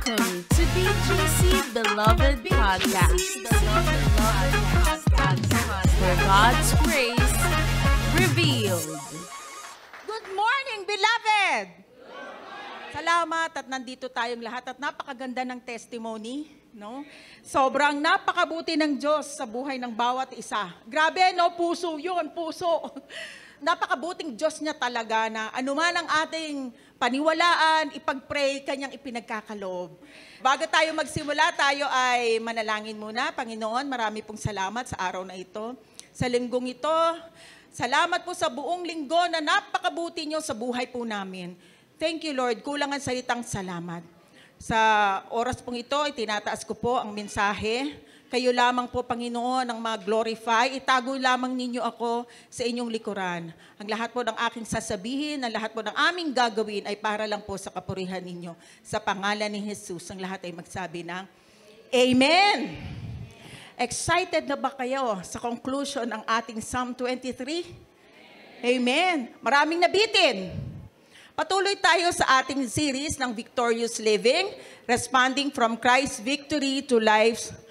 Welcome to BGC Beloved Podcast, where God's grace revealed. Good morning, beloved! Salamat at nandito tayong lahat at napakaganda ng testimony, no? Sobrang napakabuti ng Diyos sa buhay ng bawat isa. Grabe, no? Puso yun, puso. Napakabuting Diyos niya talaga na anuman ang ating paniwalaan, ipag-pray, kanyang ipinagkakaloob. Bago tayo magsimula, tayo ay manalangin muna. Panginoon, marami pong salamat sa araw na ito. Sa linggong ito, salamat po sa buong linggo na napakabuti niyo sa buhay po namin. Thank you, Lord. Kulang ang salitang salamat. Sa oras pong ito, itinataas ko po ang mensahe. Kayo lamang po, Panginoon, ang mag-glorify. Itago lamang ninyo ako sa inyong likuran. Ang lahat po ng aking sasabihin, ang lahat po ng aming gagawin ay para lang po sa kapurihan ninyo. Sa pangalan ni Jesus, ang lahat ay magsabi ng Amen! Excited na ba kayo sa conclusion ng ating Psalm 23? Amen! Maraming nabitin! Patuloy tayo sa ating series ng Victorious Living, Responding from Christ's Victory to Life's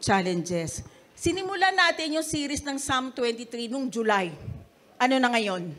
Challenges. Sinimulan natin yung series ng Psalm 23 noong July. Ano na ngayon?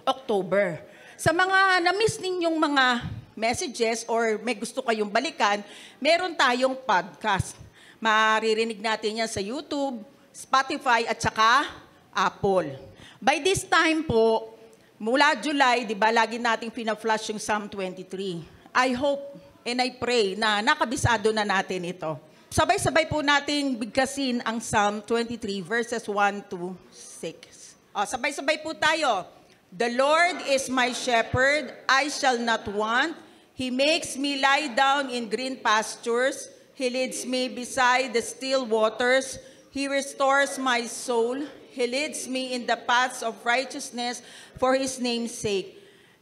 October. Sa mga na-miss ninyong mga messages or may gusto kayong balikan, meron tayong podcast. Maririnig natin yan sa YouTube, Spotify at saka Apple. By this time po, mula July, di ba, lagi nating pina-flash yung Psalm 23. I hope and I pray na nakabisado na natin ito. Sabay-sabay po nating bigkasin ang Psalm 23 verses 1 to 6. Sabay-sabay po tayo. The Lord is my shepherd, I shall not want. He makes me lie down in green pastures. He leads me beside the still waters. He restores my soul. He leads me in the paths of righteousness for His name's sake.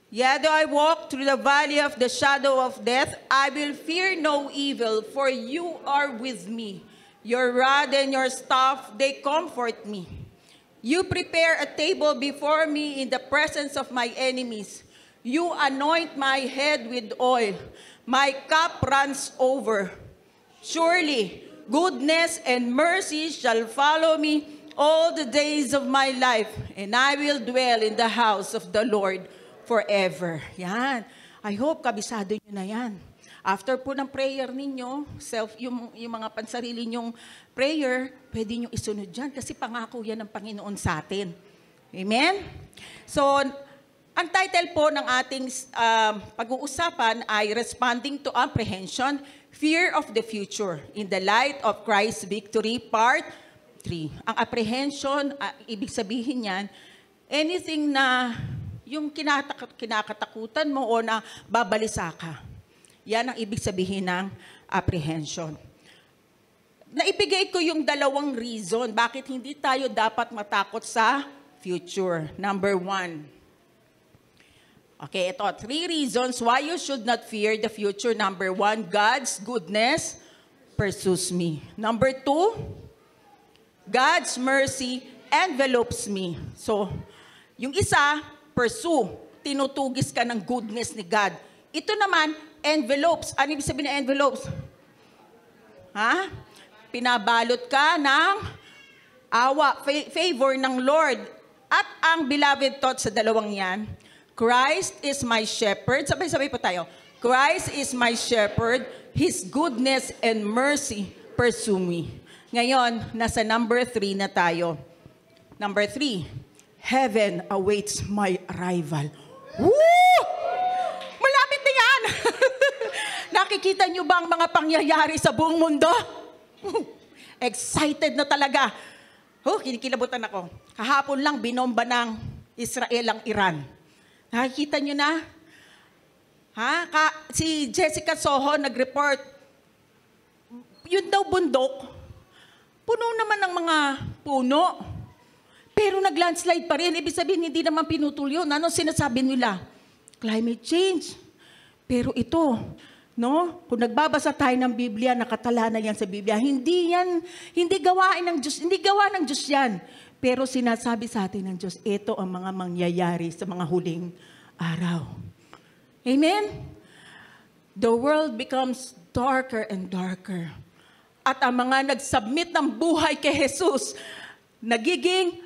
Yet though I walk through the valley of the shadow of death, I will fear no evil, for you are with me. Your rod and your staff, they comfort me. You prepare a table before me in the presence of my enemies. You anoint my head with oil. My cup runs over. Surely, goodness and mercy shall follow me all the days of my life, and I will dwell in the house of the Lord forever. Yan. I hope kabisado nyo na yan. After po ng prayer ninyo, yung mga pansarili nyong prayer, pwede nyo isunod dyan kasi pangako yan ng Panginoon sa atin. Amen? So, ang title po ng ating pag-uusapan ay Responding to Apprehension, Fear of the Future in the Light of Christ's Victory, Part 3. Ang apprehension, ibig sabihin yan, anything na yung kinakatakutan mo o na babalisa ka. Yan ang ibig sabihin ng apprehension. Naibigay ko yung dalawang reason bakit hindi tayo dapat matakot sa future. Number 1. Okay, ito. 3 reasons why you should not fear the future. Number 1, God's goodness pursues me. Number 2, God's mercy envelopes me. So, yung isa, pursue. Tinutugis ka ng goodness ni God. Ito naman, envelopes. Ano ibig sabihin ng envelopes? Ha? Pinabalot ka ng awa, favor ng Lord. At ang beloved thought sa dalawang yan, Christ is my shepherd. Sabay-sabay po tayo. Christ is my shepherd. His goodness and mercy pursue me. Ngayon, nasa number 3 na tayo. Number 3. Heaven awaits my arrival. Woo! Malapit na yan! Nakikita niyo ba ang mga pangyayari sa buong mundo? Excited na talaga. Kinikilabutan ako. Kahapon lang binomba ng Israel ang Iran. Nakikita niyo na? Si Jessica Soho nag-report. Yun daw bundok, puno naman ng mga puno. Pero nag-landslide pa rin. Ibig sabihin, hindi naman pinutol yun. Ano sinasabi nila? Climate change. Pero ito, no? Kung nagbabasa tayo ng Biblia, nakatala na yan sa Biblia, hindi gawain ng Diyos, hindi gawa ng Diyos yan. Pero sinasabi sa atin ng Diyos, ito ang mga mangyayari sa mga huling araw. Amen? the world becomes darker and darker. At ang mga nag-submit ng buhay kay Jesus, nagiging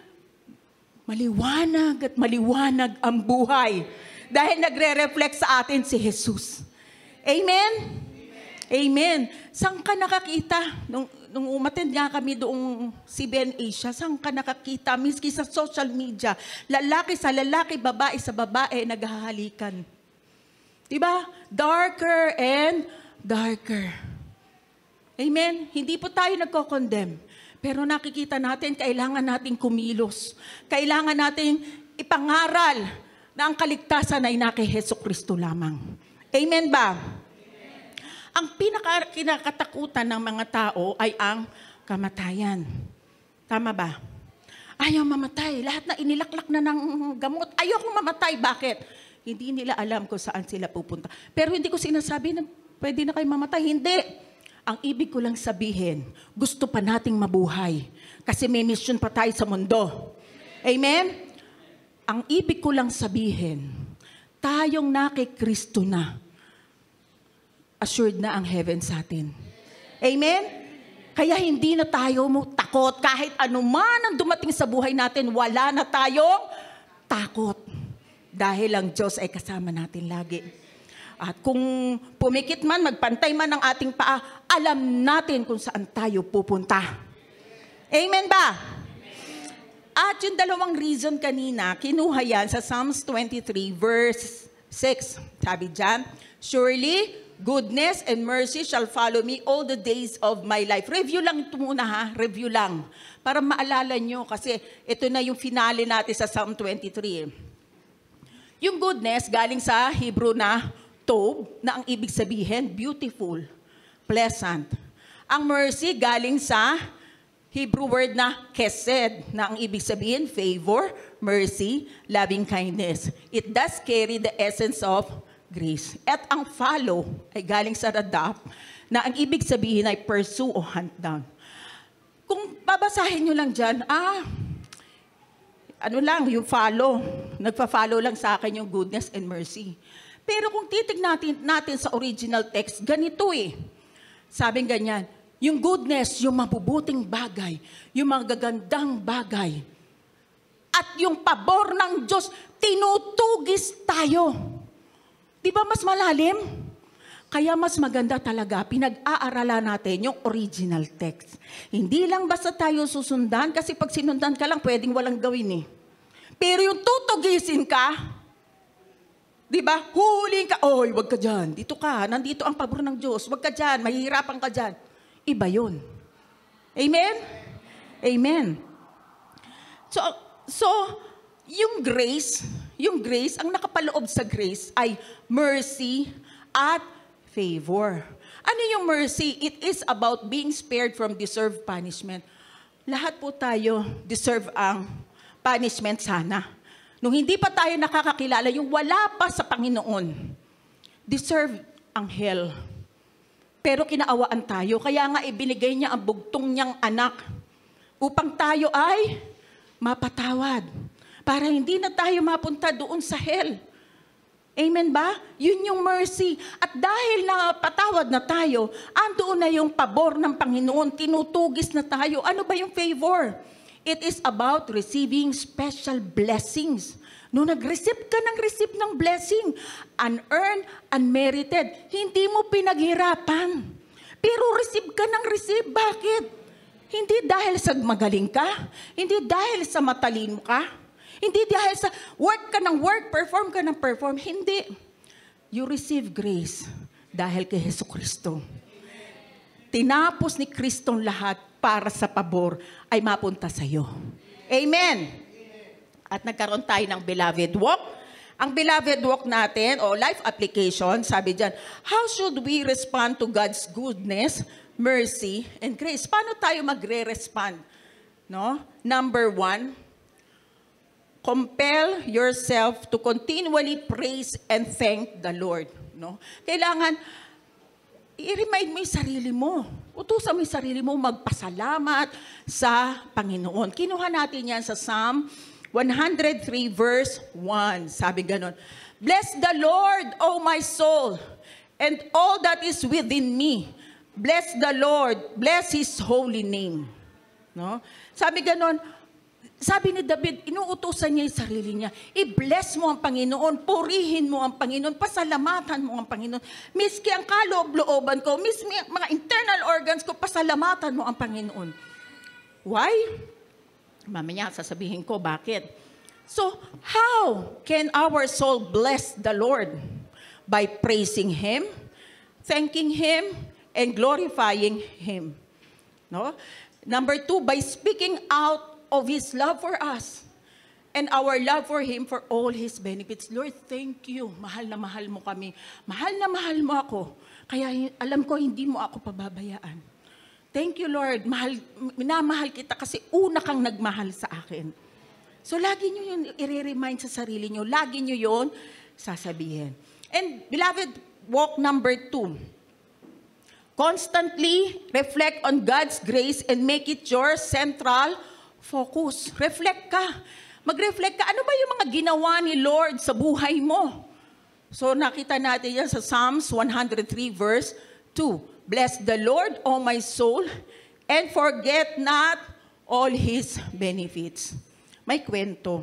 maliwanag at maliwanag ang buhay. Dahil nagre-reflect sa atin si Jesus. Amen? Amen. Saan ka nakakita? Nung umattend nga kami doong CBN Asia, saan ka nakakita? Miski sa social media, lalaki sa lalaki, babae sa babae, naghahalikan. Diba? Darker and darker. Amen? Hindi po tayo nagko-condemn. Pero nakikita natin, kailangan nating kumilos. Kailangan nating ipangaral na ang kaligtasan ay na kay Jesucristo lamang. Amen ba? Ang kinakatakutan ng mga tao ay ang kamatayan. Tama ba? Ayaw mamatay. Lahat na inilaklak na ng gamot. Ayokong mamatay. Bakit? Hindi nila alam kung saan sila pupunta. Pero hindi ko sinasabi na pwede na kayo mamatay. Hindi. Ang ibig ko lang sabihin, gusto pa nating mabuhay. Kasi may mission pa tayo sa mundo. Amen? Ang ibig ko lang sabihin, tayong na kay Kristo na, assured na ang heaven sa atin. Amen? Kaya hindi na tayo takot. Kahit anuman ang dumating sa buhay natin, wala na tayong takot. Dahil ang Diyos ay kasama natin lagi. At kung pumikit man, magpantay man ang ating paa, alam natin kung saan tayo pupunta. Amen ba? At yung dalawang reason kanina, kinuha yan sa Psalms 23 verse 6. Sabi dyan, surely goodness and mercy shall follow me all the days of my life. Review lang ito muna ha, review lang. Para maalala nyo kasi ito na yung finale natin sa Psalm 23. Yung goodness galing sa Hebrew na tov, na ang ibig sabihin, beautiful, pleasant. Ang mercy galing sa Hebrew word na kesed, na ang ibig sabihin, favor, mercy, loving kindness. It does carry the essence of grace. At ang follow ay galing sa radap, na ang ibig sabihin ay pursue o hunt down. Kung babasahin nyo lang dyan, ano lang, yung follow. Nagpa-follow lang sa akin yung goodness and mercy. Pero kung titignan natin sa original text, ganito eh. Sabing ganyan, yung goodness, yung mabubuting bagay, yung magagandang bagay, at yung pabor ng Diyos, tinutugis tayo. Di ba mas malalim? Kaya mas maganda talaga, pinag-aaralan natin yung original text. Hindi lang basta tayo susundan, kasi pag sinundan ka lang, pwedeng walang gawin eh. Pero yung tutugisin ka, di ba? Huhulihin ka, oy, wag ka dyan. Dito ka, nandito ang pabor ng Diyos. Wag ka dyan, mahihirapan ka dyan. Iba yun. Amen? Amen. So, yung grace, ang nakapaloob sa grace ay mercy at favor. Ano yung mercy? It is about being spared from deserved punishment. Lahat po tayo deserve ang punishment sana. Nung hindi pa tayo nakakakilala, yung wala pa sa Panginoon, deserve ang hell. Pero kinaawaan tayo, kaya nga ibinigay niya ang bugtong niyang anak upang tayo ay mapatawad. Para hindi na tayo mapunta doon sa hell. Amen ba? Yun yung mercy. At dahil napatawad na tayo, andoon na yung pabor ng Panginoon, tinutugis na tayo. Ano ba yung favor? It is about receiving special blessings. Nung nag-receive ka ng blessing, unearned, unmerited, hindi mo pinaghirapan. Pero receive ka ng receive. Bakit? Hindi dahil sa magaling ka, hindi dahil sa matalino ka, hindi dahil sa work ka ng work, perform ka ng perform. Hindi. You receive grace dahil kay Jesucristo. Tinapos ni Kristong lahat para sa pabor ay mapunta sa iyo. Amen. At nagkaroon tayo ng beloved walk. Ang beloved walk natin, o life application, sabi dyan, how should we respond to God's goodness, mercy, and grace? Paano tayo magre-respond? No? Number 1, compel yourself to continually praise and thank the Lord. No? Kailangan, i-remind mo yung sarili mo. Utusan mo yung sarili mo magpasalamat sa Panginoon. Kinuha natin yan sa Psalm 103 verse 1. Sabi ganon, bless the Lord, O my soul, and all that is within me. Bless the Lord, bless His holy name. No? Sabi ganon, sabi ni David, inuutusan niya yung sarili niya. I-bless mo ang Panginoon, purihin mo ang Panginoon, pasalamatan mo ang Panginoon. Miski ang kaloob-looban ko, miski mga internal organs ko, pasalamatan mo ang Panginoon. Why? Mamaya sasabihin ko bakit. So, how can our soul bless the Lord? By praising Him, thanking Him, and glorifying Him. No? Number 2, by speaking out of His love for us and our love for Him for all His benefits. Lord, thank you. Mahal na mahal mo kami. Mahal na mahal mo ako. Kaya alam ko, hindi mo ako pababayaan. Thank you, Lord. Minamahal kita kasi una kang nagmahal sa akin. So, lagi nyo yun i-remind sa sarili nyo. Lagi nyo yun sasabihin. And, beloved, walk number 2. Constantly reflect on God's grace and make it your central focus. Reflect ka. Mag-reflect ka. Ano ba yung mga ginawa ni Lord sa buhay mo? So nakita natin yan sa Psalms 103 verse 2. Bless the Lord, O my soul, and forget not all His benefits. May kwento.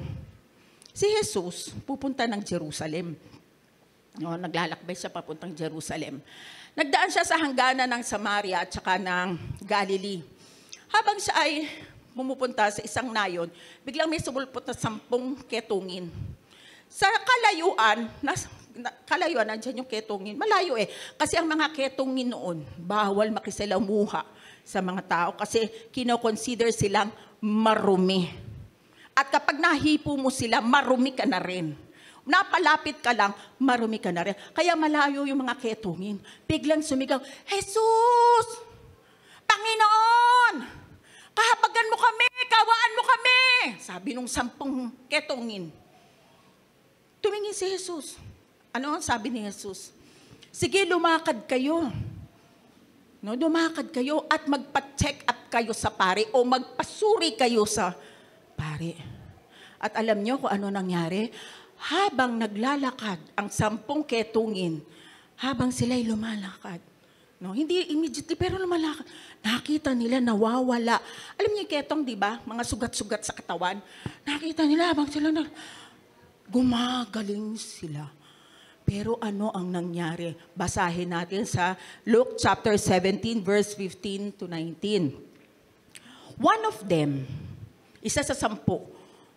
Si Jesus pupunta ng Jerusalem. No, naglalakbay siya papuntang Jerusalem. Nagdaan siya sa hangganan ng Samaria at saka ng Galilee. Habang siya ay pumupunta sa isang nayon, biglang may sumulpot na 10 ketungin. Sa kalayuan, nandiyan yung ketungin. Malayo kasi ang mga ketungin noon, bawal makisalamuha sa mga tao kasi kinoconsider silang marumi. At kapag nahipo mo sila, marumi ka na rin. Napalapit ka lang, marumi ka na rin. Kaya malayo yung mga ketungin. Biglang sumigaw, Jesus! Panginoon! Kahabagan mo kami! Kawaan mo kami! Sabi nung 10 ketungin. Tumingin si Jesus. Ano ang sabi ni Jesus? Sige, lumakad kayo. No, lumakad kayo at magpa-check up kayo sa pare o magpasuri kayo sa pare. At alam nyo kung ano nangyari? Habang naglalakad ang 10 ketungin, habang sila'y lumalakad, no, hindi immediately, pero lumalakad, nakita nila nawawala. Alam niyo yung ketong, di ba? Mga sugat-sugat sa katawan. Nakita nila habang sila gumagaling sila. Pero ano ang nangyari? Basahin natin sa Luke chapter 17, verse 15 to 19. One of them, isa sa 10,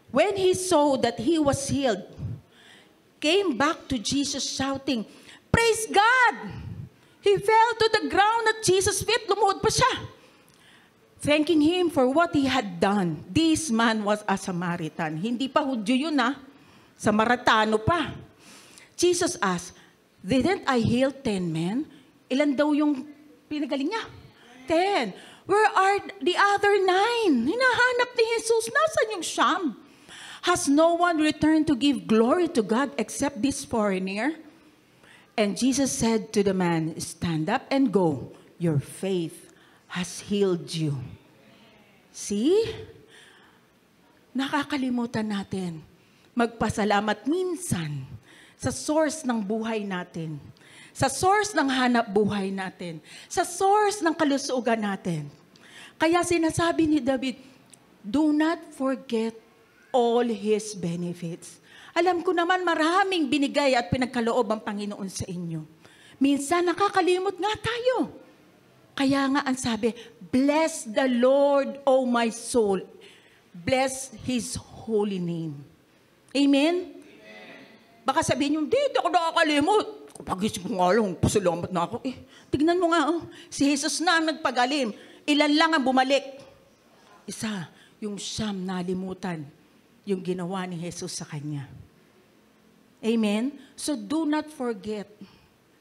when he saw that he was healed, came back to Jesus shouting, "Praise God!" He fell to the ground at Jesus' feet. Lumuhod pa siya, thanking Him for what He had done. This man was a Samaritan. Hindi pa Hudyo yun Samaritano pa. Jesus asked, "Didn't I heal 10 men? Ilan daw yung pinagaling niya? 10. Where are the other 9? Hinahanap ni Jesus. Nasaan yung 9? Has no one returned to give glory to God except this foreigner?" And Jesus said to the man, "Stand up and go. Your faith has healed you." See? Nakakalimutan natin magpasalamat minsan sa source ng buhay natin, sa source ng hanap buhay natin, sa source ng kalusugan natin. Kaya sinasabi ni David, do not forget all His benefits. Alam ko naman maraming binigay at pinagkaloob ang Panginoon sa inyo. Minsan nakakalimot nga tayo. Kaya nga ang sabi, bless the Lord, O my soul. Bless His holy name. Amen? Baka sabihin nyo, hindi ako nakakalimot. Pagising ko nga lang, pasalamat na ako. Tignan mo nga, si Jesus na ang nagpagalim. Ilan lang ang bumalik. Isa, yung 9 nalimutan yung ginawa ni Jesus sa kanya. Amen? So do not forget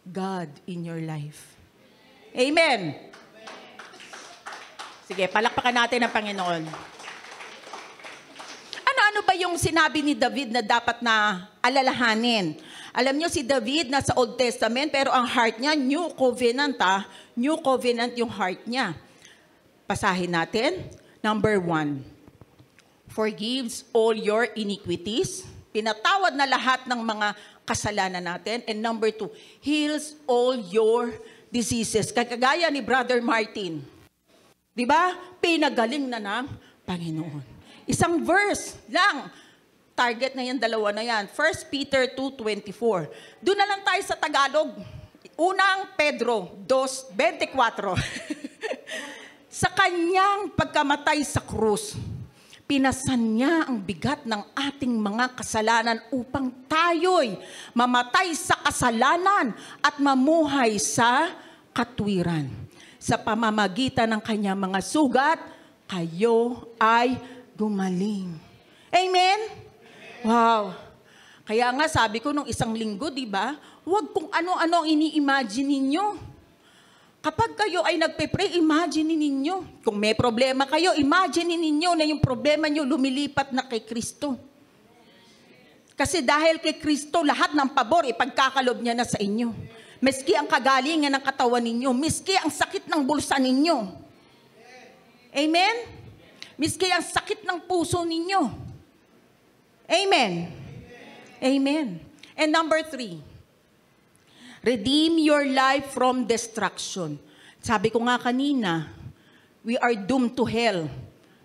God in your life. Amen? Sige, palakpakan natin ang Panginoon. Ano ba yung sinabi ni David na dapat na alalahanin? Alam niyo si David nasa Old Testament pero ang heart niya, New Covenant New Covenant yung heart niya. Basahin natin. Number 1. Forgives all your iniquities. Pinatawad na lahat ng mga kasalanan natin. And number 2, heals all your diseases. Kagaya ni Brother Martin. Di ba? Pinagaling na ng Panginoon. Isang verse lang. Target na yan, dalawa na yan. 1 Peter 2:24. Doon na lang tayo sa Tagalog. Unang Pedro 2:24. Sa kanyang pagkamatay sa krus, pinasan niya ang bigat ng ating mga kasalanan upang tayo'y mamatay sa kasalanan at mamuhay sa katwiran. Sa pamamagitan ng kanyang mga sugat, kayo ay gumaling. Amen? Wow. Kaya nga sabi ko nung isang linggo, di ba? Huwag kung ano-ano ini-imagine ninyo. Kapag kayo ay nagpe-pray, imagine ninyo. Kung may problema kayo, imagine ninyo na yung problema nyo lumilipat na kay Kristo. Kasi dahil kay Kristo, lahat ng pabor, ipagkakalob niya na sa inyo. Miski ang kagalingan ng katawan ninyo, miski ang sakit ng bulsa ninyo. Amen? Miski ang sakit ng puso ninyo. Amen. Amen. And number 3, redeem your life from destruction. Sabi ko nga kanina, we are doomed to hell.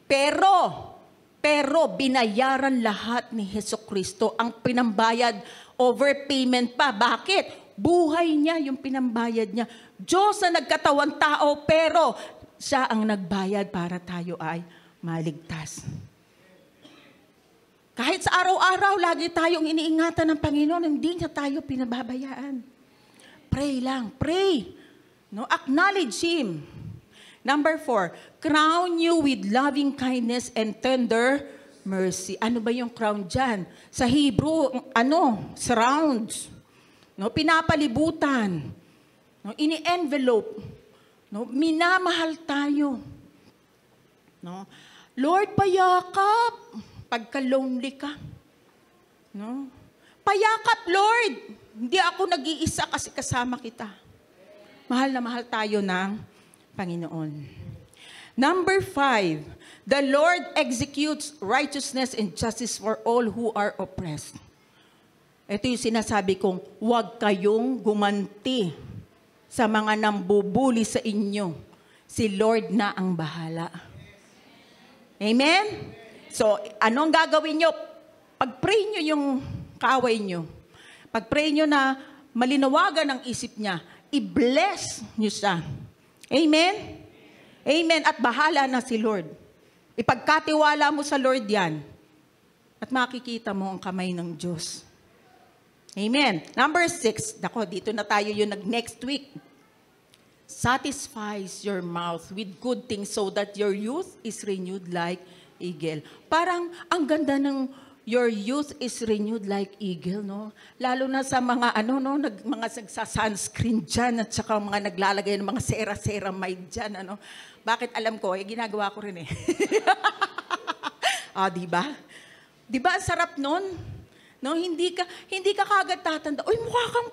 Pero binayaran lahat ni Jesucristo ang pinambayad, overpayment pa. Bakit? Buhay niya yung pinambayad niya. Diyos na nagkatawang tao, pero siya ang nagbayad para tayo ay maligtas. Kahit sa araw-araw, lagi tayong iniingatan ng Panginoon, hindi niya tayo pinababayaan. Pray lang, pray. No, acknowledge Him. Number 4, crown you with loving kindness and tender mercy. Ano ba yung crown dyan? Sa Hebrew, surrounds. No, pinapalibutan. No, ini-envelope. No, minamahal tayo. No, Lord, payakap. Pagka-lonely ka. No? Payakap, Lord. Hindi ako nag-iisa kasi kasama kita. Mahal na mahal tayo ng Panginoon. Number 5, the Lord executes righteousness and justice for all who are oppressed. Ito yung sinasabi kong, huwag kayong gumanti sa mga nambubuli sa inyo. Si Lord na ang bahala. Amen? So, anong gagawin nyo? Pag-pray nyo yung kaaway nyo. Pag-pray nyo na malinawagan ang isip niya, i-bless nyo siya. Amen? Amen. At bahala na si Lord. Ipagkatiwala mo sa Lord yan. At makikita mo ang kamay ng Diyos. Amen. Number 6. Dako, dito na tayo yung next week. Satisfies your mouth with good things so that your youth is renewed like eagle. Parang ang ganda ng your youth is renewed like eagle, no? Lalo na sa mga mga sunscreen diyan at saka mga naglalagay ng mga ceramide diyan, Bakit alam ko, ginagawa ko rin eh. Di ba? Di ba ang sarap nun? No, hindi ka kagad tatanda. Uy, mukha kang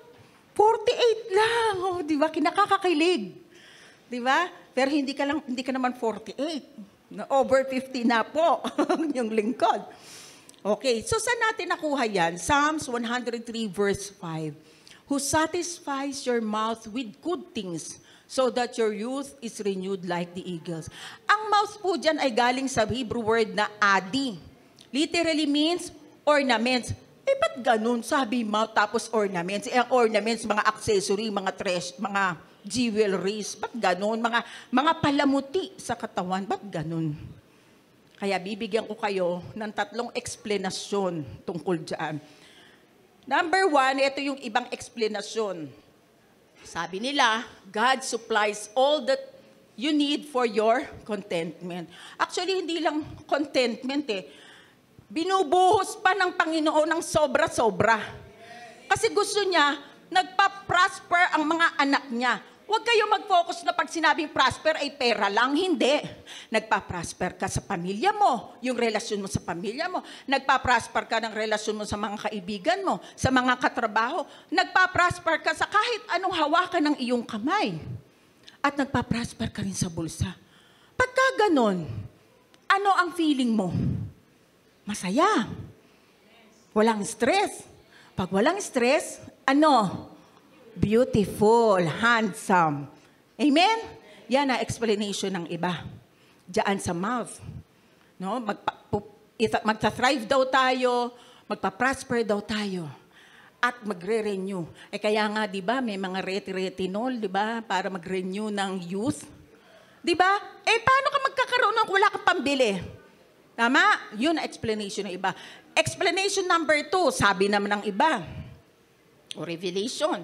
48 lang. Di ba? Kinakakakilig. Di ba? Pero hindi ka naman 48. Over 50 na po yung lingkod. Okay, so saan natin nakuha yan? Psalms 103 verse 5. Who satisfies your mouth with good things so that your youth is renewed like the eagles. Ang mouth po dyan ay galing sa Hebrew word na adi. Literally means ornaments. Ba't ganun? Sabi mouth tapos ornaments. Ang ornaments, mga accessory, mga jewelries, ba't ganun? Mga palamuti sa katawan, ba't ganun? Kaya bibigyan ko kayo ng 3 eksplenasyon tungkol dyan. Number 1, ito yung ibang eksplenasyon. Sabi nila, God supplies all that you need for your contentment. Actually, hindi lang contentment eh. Binubuhos pa ng Panginoon ng sobra-sobra. Kasi gusto niya, nagpa-prosper ang mga anak niya. Huwag kayo mag-focus na pag sinabing prosper ay pera lang. Hindi. Nagpa-prosper ka sa pamilya mo, yung relasyon mo sa pamilya mo. Nagpa-prosper ka ng relasyon mo sa mga kaibigan mo, sa mga katrabaho. Nagpa-prosper ka sa kahit anong hawakan ng iyong kamay. At nagpa-prosper ka rin sa bulsa. Pagka ganon, ano ang feeling mo? Masaya. Walang stress. Pag walang stress, ano? Beautiful, handsome. Amen? Yan ang explanation ng iba. Diyan sa mouth. No? Magta-thrive daw tayo, magpa-prosper daw tayo, at magre-renew. Kaya nga, di ba, may mga retinol, di ba, para mag-renew ng youth. Di ba? Paano ka magkakaroon ng wala kang pambili? Tama? Yun ang explanation ng iba. Explanation number 2, sabi naman ng iba, o revelation.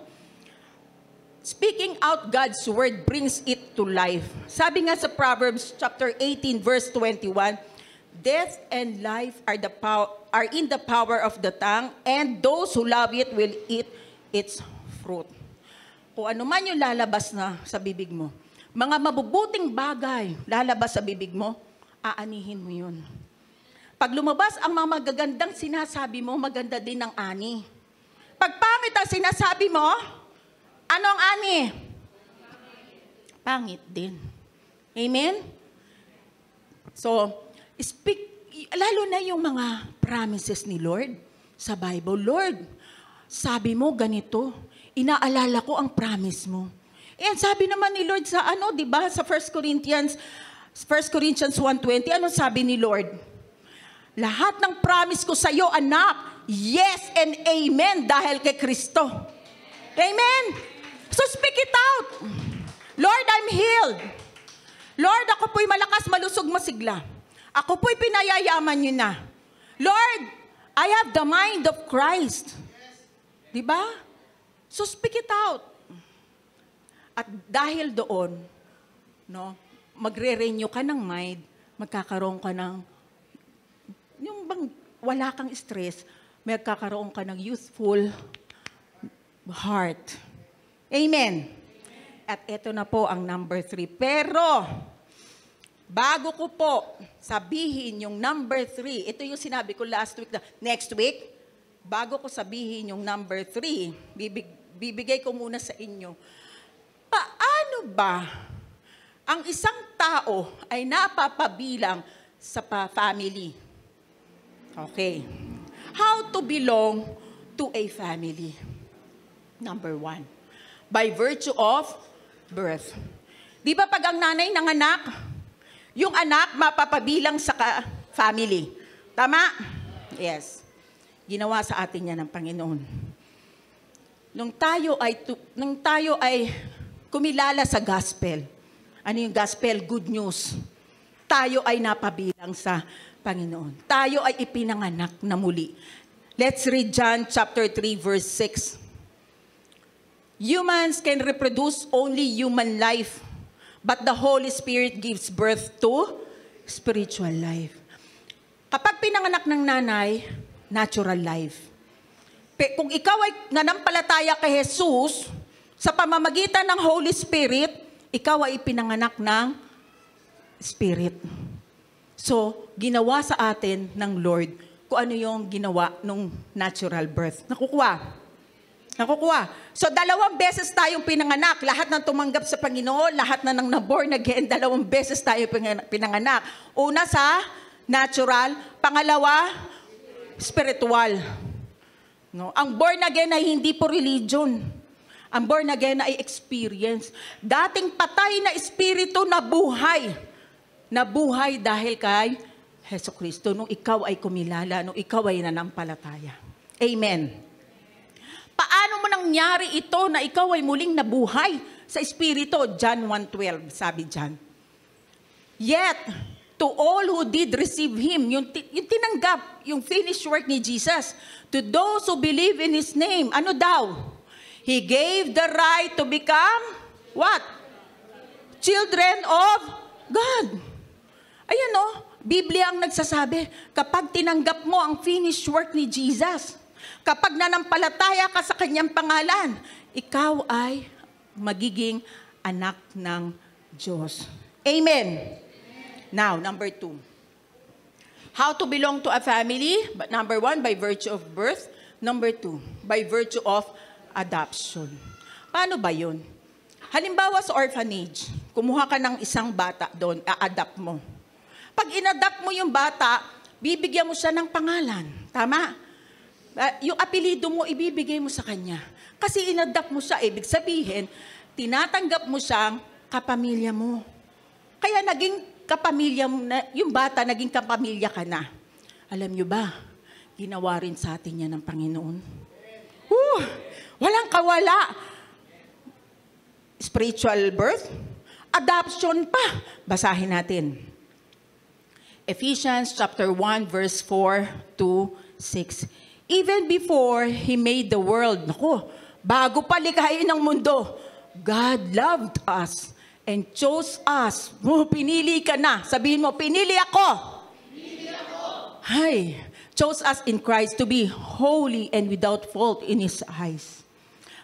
Speaking out God's word brings it to life. Sabi nga sa Proverbs chapter 18 verse 21, death and life are in the power of the tongue, and those who love it will eat its fruit. Kung ano man yung lalabas na sa bibig mo, mga mabubuting bagay lalabas sa bibig mo, aanihin mo yun. Pag lumabas ang mga magagandang sinasabi mo, maganda din ang ani. Pag pangit ang sinasabi mo, anong ani? Pangit din. Amen? So, lalo na yung mga promises ni Lord sa Bible. Lord, sabi mo ganito, inaalala ko ang promise mo. Sabi naman ni Lord sa di ba, sa 1 Corinthians 1:20, ano sabi ni Lord? Lahat ng promise ko sa iyo, anak, yes and amen dahil kay Kristo. Amen? So speak it out. Lord, I'm healed. Lord, ako po'y malakas, malusog, masigla. Ako po'y pinayayaman niyo na. Lord, I have the mind of Christ. Diba? So speak it out. At dahil doon, magre-renew ka ng mind, magkakaroon ka ng, yung bang wala kang stress, magkakaroon ka ng youthful heart. Amen. At ito na po ang number 3. Pero, bago ko po sabihin yung number 3, ito yung sinabi ko next week, bago ko sabihin yung number 3, bibigay ko muna sa inyo, paano ba ang isang tao ay napapabilang sa family? Okay. How to belong to a family? Number 1, by virtue of birth. Di ba pag ang nanay ng anak, yung anak mapapabilang sa family. Tama? Yes. Ginawa sa atin yan ng Panginoon. Nung tayo ay kumilala sa gospel. Ano yung gospel? Good news. Tayo ay napabilang sa Panginoon. Tayo ay ipinanganak na muli. Let's read John chapter 3 verse 6. Humans can reproduce only human life, but the Holy Spirit gives birth to spiritual life. Kapag pinanganak ng nanay, natural life. Kung ikaw ay nanampalataya kay Jesus, sa pamamagitan ng Holy Spirit, ikaw ay pinanganak ng Spirit. So, ginawa sa atin ng Lord kung ano yung ginawa nung natural birth. Nakukuha. So, 2 beses tayong pinanganak. Lahat ng tumanggap sa Panginoon, lahat na nang naborn again, 2 beses tayo pinanganak. Una sa natural, pangalawa, spiritual. No? Ang born again ay hindi po religion. Ang born again ay experience. Dating patay na espiritu na buhay. Nabuhay dahil kay Jesucristo. Nung ikaw ay kumilala, nung ikaw ay nanampalataya. Amen. Paano mo nangyari ito na ikaw ay muling nabuhay sa espiritu? John 1:12, sabi John. Yet, to all who did receive Him, yung tinanggap, yung finished work ni Jesus, to those who believe in His name, ano daw? He gave the right to become, what? Children of God. Ayan Biblia ang nagsasabi, kapag tinanggap mo ang finished work ni Jesus, kapag nanampalataya ka sa Kanyang pangalan, ikaw ay magiging anak ng Diyos. Amen. Now, number 2. How to belong to a family? Number 1, by virtue of birth. Number 2, by virtue of adoption. Paano ba yun? Halimbawa sa orphanage, kumuha ka ng isang bata doon, a-adopt mo. Pag in-adopt mo yung bata, bibigyan mo siya ng pangalan. Tama? Yung apelido mo, ibibigay mo sa kanya. Kasi inadapt mo siya, ibig sabihin, tinatanggap mo siyang kapamilya mo. Kaya naging kapamilya mo na, yung bata, naging kapamilya ka na. Alam nyo ba, ginawa rin sa atin yan ng Panginoon. Walang kawala. Spiritual birth, adoption pa. Basahin natin. Ephesians chapter 1, verse 4 to 6. Even before He made the world, bago pa likhain ng mundo, God loved us and chose us. Pinili ka na. Sabihin mo, pinili ako. Pinili ako. Hay, chose us in Christ to be holy and without fault in His eyes.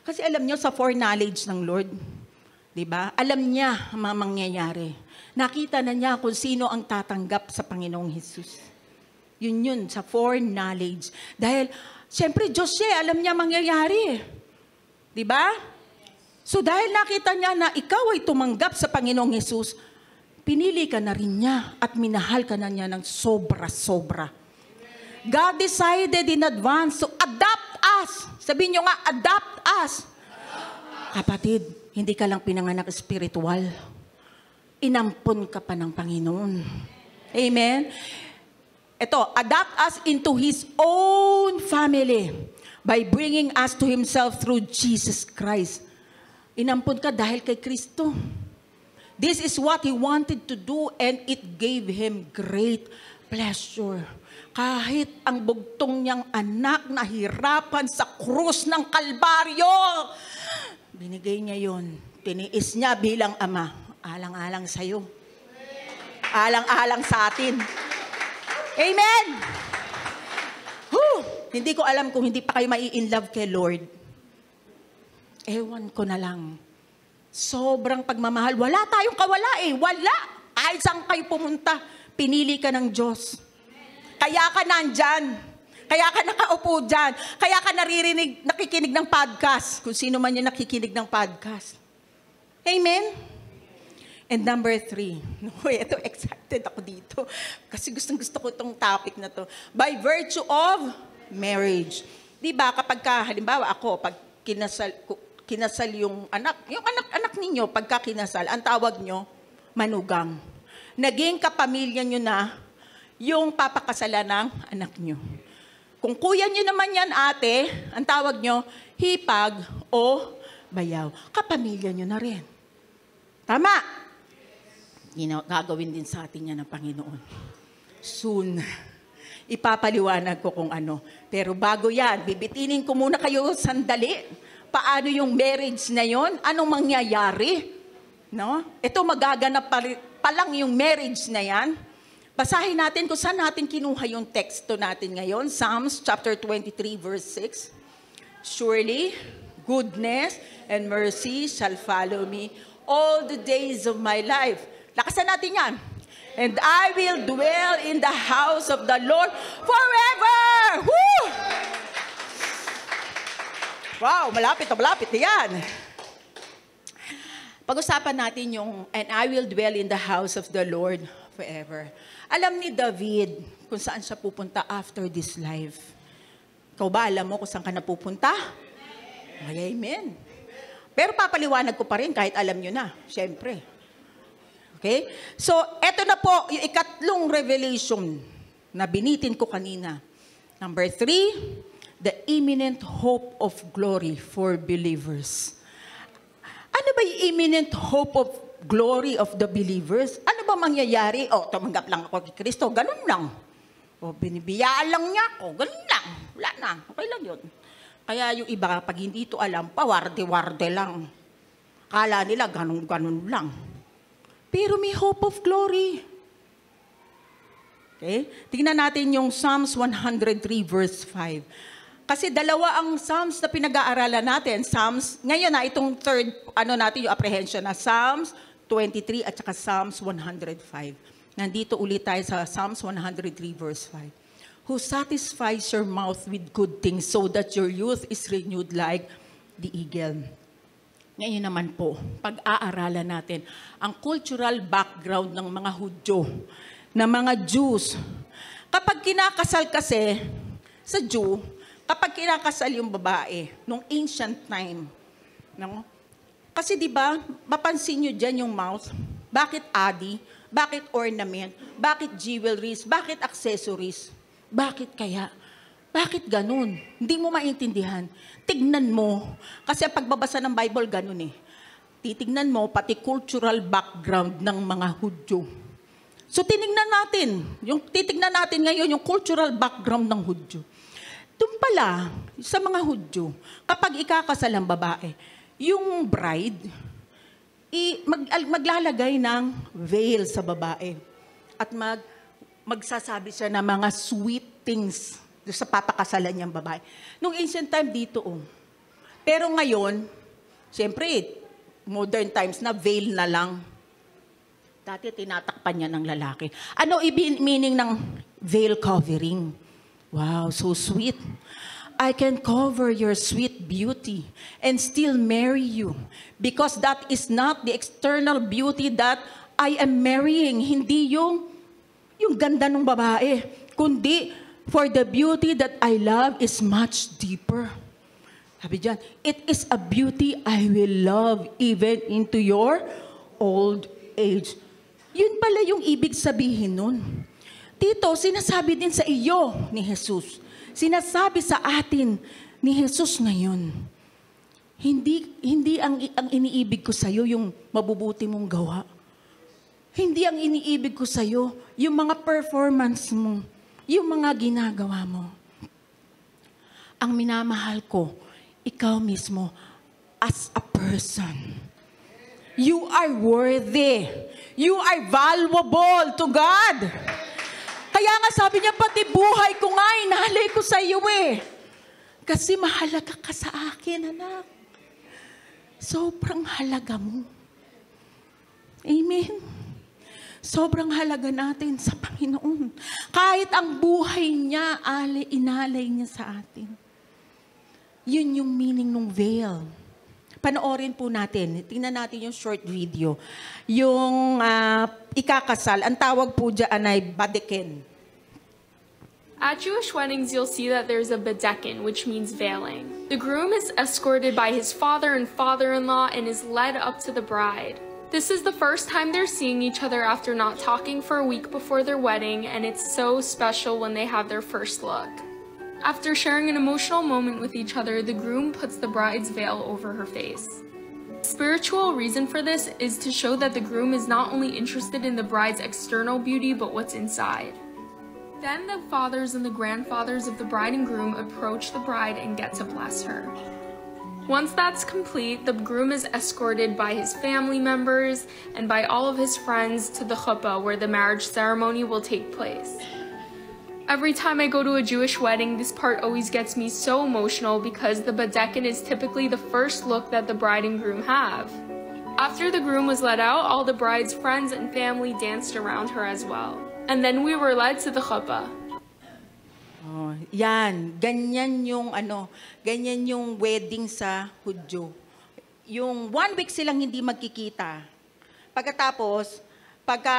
Kasi alam niyo, sa foreknowledge ng Lord, di ba? Alam niya ang mga mangyayari. Nakita na niya kung sino ang tatanggap sa Panginoong Hesus. Yun, sa foreknowledge. Dahil, siyempre, Diyos siya, alam niya mangyayari. Di ba? So, dahil nakita niya na ikaw ay tumanggap sa Panginoong Hesus, pinili ka na rin niya at minahal ka na niya ng sobra-sobra. God decided in advance to adopt us. Sabihin niyo nga, adopt us. Kapatid, hindi ka lang pinanganak spiritual. Inampon ka pa ng Panginoon. Amen? Ito, adopt us into His own family by bringing us to Himself through Jesus Christ. Inampon ka dahil kay Kristo. This is what He wanted to do and it gave Him great pleasure. Kahit ang bugtong niyang anak na hirapan sa krus ng Kalbaryo, binigay niya yun. Tiniis niya bilang ama. Alang-alang sa'yo. Alang-alang sa atin. Amen! Hindi ko alam kung hindi pa kayo mai-inlove kay Lord. Ewan ko na lang. Sobrang pagmamahal. Wala tayong kawala eh. Wala. Ay, saan kayo pumunta? Pinili ka ng Diyos. Kaya ka nandyan. Kaya ka nakaupo dyan. Kaya ka nakikinig ng podcast. Kung sino man yung nakikinig ng podcast. Amen? And number 3. Ito, excited ako dito. Kasi gustong-gusto ko itong topic na to. By virtue of marriage. Diba, kapag halimbawa ako, pag kinasal yung anak ninyo, pagka kinasal, ang tawag nyo, manugang. Naging kapamilya nyo na yung papakasalan ng anak nyo. Kung kuya nyo naman yan, ate, ang tawag nyo, hipag o bayaw. Kapamilya nyo na rin. Tama? Gagawin din sa atin yan ng Panginoon. Soon. Ipapaliwanag ko kung ano. Pero bago yan, bibitinin ko muna kayo sandali. Paano yung marriage na yon? Anong mangyayari? No? Ito magaganap pa lang yung marriage na yan. Basahin natin kung saan natin kinuha yung teksto natin ngayon. Psalms chapter 23 verse 6. Surely, goodness and mercy shall follow me all the days of my life. Lakasan natin yan. And I will dwell in the house of the Lord forever! Woo! Wow, malapit yan. Pag-usapan natin yung, and I will dwell in the house of the Lord forever. Alam ni David kung saan siya pupunta after this life. Ikaw ba, alam mo kung saan ka napupunta? Amen. Pero papaliwanag ko pa rin kahit alam nyo na, syempre. Okay? So, eto na po, yung ikatlong revelation na binitin ko kanina. Number 3, the imminent hope of glory for believers. Ano ba yung imminent hope of glory of the believers? Ano ba mangyayari? Tumanggap lang ako kay Kristo, ganun lang. Binibiyaan lang niya ako, ganun lang. Wala na, okay lang yun. Kaya yung iba, pag hindi ito alam, pawarde-warde lang. Kala nila, ganun-ganun lang. Pero may hope of glory. Okay? Tingnan natin yung Psalms 103 verse 5. Kasi dalawa ang Psalms na pinag-aaralan natin. Psalms, ngayon na itong third, natin yung apprehension na Psalms 23 at saka Psalms 105. Nandito ulit tayo sa Psalms 103 verse 5. Who satisfies your mouth with good things so that your youth is renewed like the eagle. Ngayon naman po, pag-aaralan natin ang cultural background ng mga Hudyo, ng mga Jews. Kapag kinakasal kasi sa Jew, kapag kinakasal yung babae, nung ancient time, no? Kasi di ba, mapansin nyo dyan yung mouth, bakit adi, bakit ornament, bakit jewelries, bakit accessories, bakit kaya? Bakit ganun? Hindi mo maintindihan. Tignan mo, kasi ang pagbabasa ng Bible ganun eh. Titignan mo pati cultural background ng mga Hudyo. So titignan natin ngayon yung cultural background ng Hudyo. Doon pala, sa mga Hudyo, kapag ikakasal ang babae, yung bride, maglalagay ng veil sa babae. At magsasabi siya ng mga sweet things sa papakasalan niyang babae. Nung ancient time dito, Pero ngayon, siyempre, modern times na veil na lang. Dati tinatakpan niya ng lalaki. Ano meaning ng veil covering? Wow, so sweet. I can cover your sweet beauty and still marry you because that is not the external beauty that I am marrying. Hindi yung ganda ng babae, kundi for the beauty that I love is much deeper. Sabi dyan, it is a beauty I will love even into your old age. Yun pala yung ibig sabihin nun. Dito, sinasabi din sa iyo ni Jesus. Sinasabi sa atin ni Jesus ngayon. Hindi ang iniibig ko sa iyo yung mabubuti mong gawa. Hindi ang iniibig ko sa iyo yung mga performance mo, yung mga ginagawa mo. Ang minamahal ko, ikaw mismo as a person. You are worthy. You are valuable to God. Kaya nga sabi niya, pati buhay ko nga, inalay ko sa iyo eh. Kasi mahalaga ka sa akin, anak. Sobrang halaga mo. Amen. Sobrang halaga natin sa Panginoon. Kahit ang buhay niya, inalay niya sa atin. Yun yung meaning ng veil. Panoorin po natin. Tingnan natin yung short video. Yung ikakasal, ang tawag po dyan ay badekin. At Jewish weddings, you'll see that there's a badekin, which means veiling. The groom is escorted by his father and father-in-law and is led up to the bride. This is the first time they're seeing each other after not talking for a week before their wedding, and it's so special when they have their first look. After sharing an emotional moment with each other, the groom puts the bride's veil over her face. The spiritual reason for this is to show that the groom is not only interested in the bride's external beauty, but what's inside. Then the fathers and the grandfathers of the bride and groom approach the bride and get to bless her. Once that's complete, the groom is escorted by his family members and by all of his friends to the chuppah, where the marriage ceremony will take place. Every time I go to a Jewish wedding, this part always gets me so emotional because the badekin is typically the first look that the bride and groom have. After the groom was let out, all the bride's friends and family danced around her as well. And then we were led to the chuppah. Oh, yan, ganyan yung wedding sa Hudyo. Yung 1 week silang hindi magkikita. Pagkatapos, pagka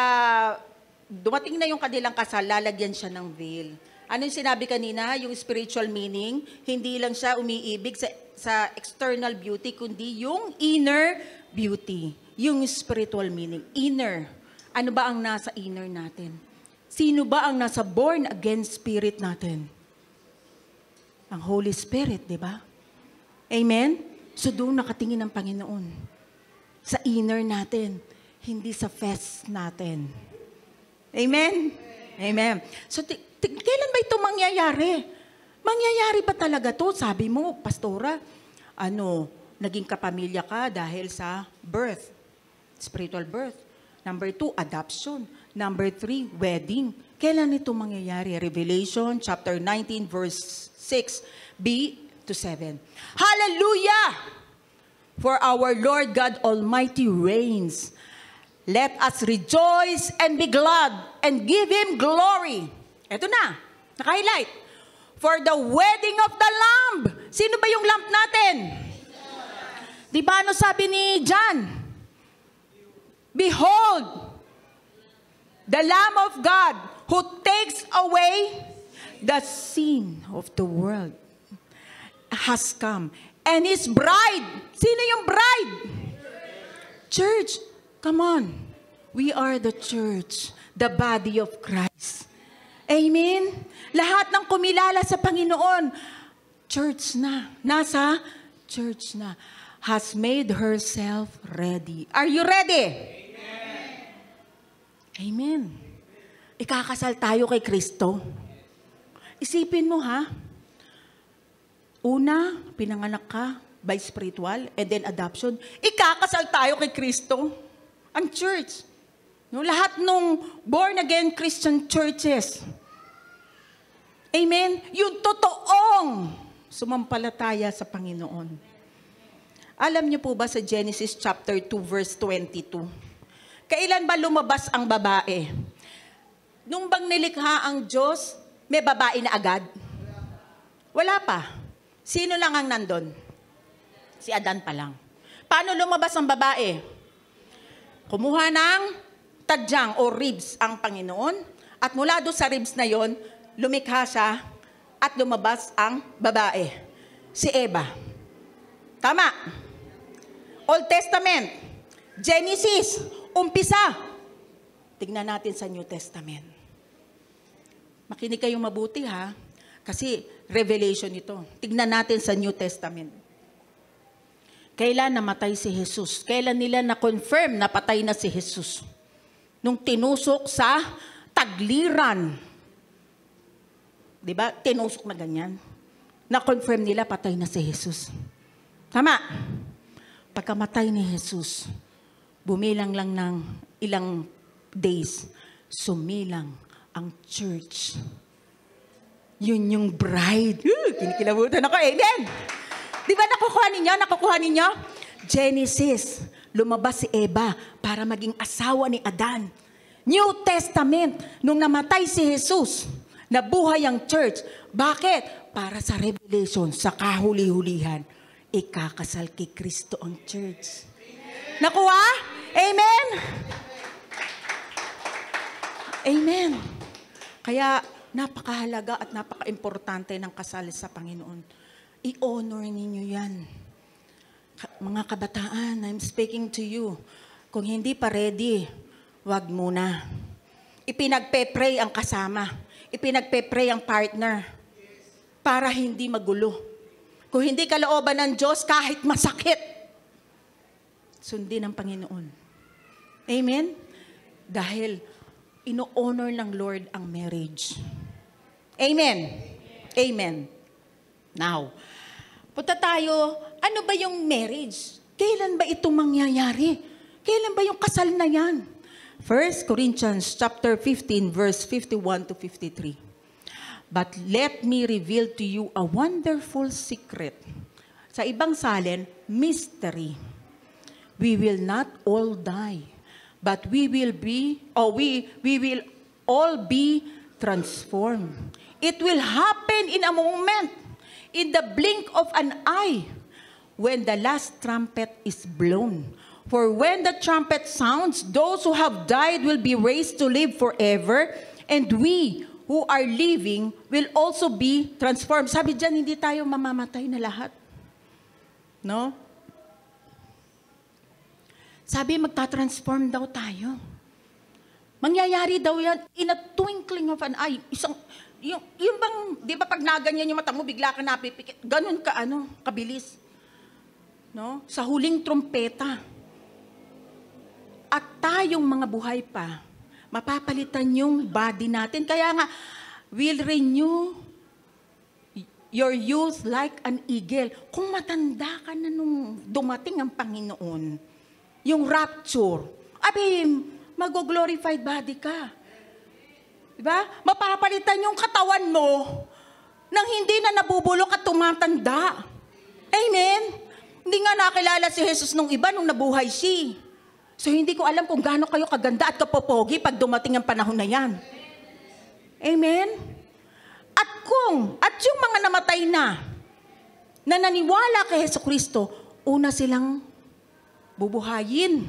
dumating na yung kanilang kasal, lalagyan siya ng veil. Ano yung sinabi kanina? Yung spiritual meaning, hindi lang siya umiibig sa external beauty, kundi yung inner beauty. Yung spiritual meaning, inner. Ano ba ang nasa inner natin? Sino ba ang nasa born again spirit natin? Ang Holy Spirit, di ba? Amen? So doon nakatingin ang Panginoon. Sa inner natin, hindi sa fest natin. Amen? Amen. So, kailan ba ito mangyayari? Mangyayari ba talaga to? Sabi mo, Pastora, naging kapamilya ka dahil sa birth, spiritual birth. Number 2, adoption. Number 3, wedding. Kailan ito mangyayari? Revelation chapter 19, verse 6b to 7. Hallelujah! For our Lord God Almighty reigns. Let us rejoice and be glad and give Him glory. Ito na, naka-highlight. For the wedding of the Lamb. Sino ba yung lamb natin? Di ba ano sabi ni John? Behold, the Lamb of God who takes away the sin of the world. has come. And His bride. Sino yung bride? Church. Come on. We are the church. The body of Christ. Amen? Lahat ng kumilala sa Panginoon, church na. Nasa church na. Has made herself ready. Are you ready? Amen. Amen. Ikakasal tayo kay Kristo. Isipin mo ha. Una, pinanganak ka by spiritual and then adoption. Ikakasal tayo kay Kristo. Ang church. No, lahat nung born-again Christian churches. Amen? Yung totoong sumampalataya sa Panginoon. Alam niyo po ba sa Genesis chapter 2 verse 22? Kailan ba lumabas ang babae? Nung bang nilikha ang Diyos, may babae na agad? Wala pa. Sino lang ang nandun? Si Adan pa lang. Paano lumabas ang babae? Kumuha ng tadyang o ribs ang Panginoon at mula doon sa ribs na yon, lumikha siya at lumabas ang babae. Si Eva. Tama. Old Testament. Genesis. Umpisa. Tignan natin sa New Testament. Makinig kayong mabuti ha. Kasi revelation ito. Tignan natin sa New Testament. Kailan namatay si Jesus? Kailan nila na-confirm na patay na si Jesus? Nung tinusok sa tagliran. Diba? Tinusok na ganyan. Na-confirm nila patay na si Jesus. Tama. Pagkamatay ni Jesus, bumilang lang ng ilang days, sumilang ang church. Yun yung bride. Kinikilabutan ako. Amen. Di ba nakukuha ninyo? Genesis. Lumabas si Eva para maging asawa ni Adan. New Testament. Nung namatay si Jesus, nabuhay ang church. Bakit? Para sa Revelation, sa kahuli-hulihan, ikakasal kay Kristo ang church. Nakuha? Amen? Amen. Kaya, napakahalaga at napaka-importante ng kasal sa Panginoon. I-honor ninyo yan. Mga kabataan, I'm speaking to you. Kung hindi pa ready, wag muna. Ipinagpe-pray ang kasama. Ipinagpe-pray ang partner. Para hindi magulo. Kung hindi kalooban ng Diyos, kahit masakit, sundin ang Panginoon. Amen? Dahil ino-honor ng Lord ang marriage. Amen. Amen. Now, punta tayo, ano ba yung marriage? Kailan ba ito mangyayari? Kailan ba yung kasal na yan? 1 Corinthians chapter 15, verse 51 to 53. But let me reveal to you a wonderful secret. Sa ibang salin, mystery. We will not all die, but we will all be transformed. It will happen in a moment, in the blink of an eye, when the last trumpet is blown. For when the trumpet sounds, those who have died will be raised to live forever, and we who are living will also be transformed. Sabi dyan, hindi tayo mamamatay na lahat. No? Sabi, magta-transform daw tayo. Mangyayari daw yan in a twinkling of an eye. Yung bang, di ba pag naganyan yung mata mo, bigla ka napipikit. Ganun ka, kabilis. No? Sa huling trumpeta. At tayong mga buhay pa, mapapalitan yung body natin. Kaya nga, will renew your youth like an eagle. Kung matanda ka na nung dumating ang Panginoon, yung rapture, mag-glorified body ka. Diba? Mapapalitan yung katawan mo nang hindi na nabubulok at tumatanda. Amen? Hindi nga nakilala si Jesus nung iba nung nabuhay siya. So hindi ko alam kung gaano kayo kaganda at kapopogi pag dumating ang panahon na yan. Amen? At yung mga namatay na naniwala kay Jesucristo, una silang bubuhayin.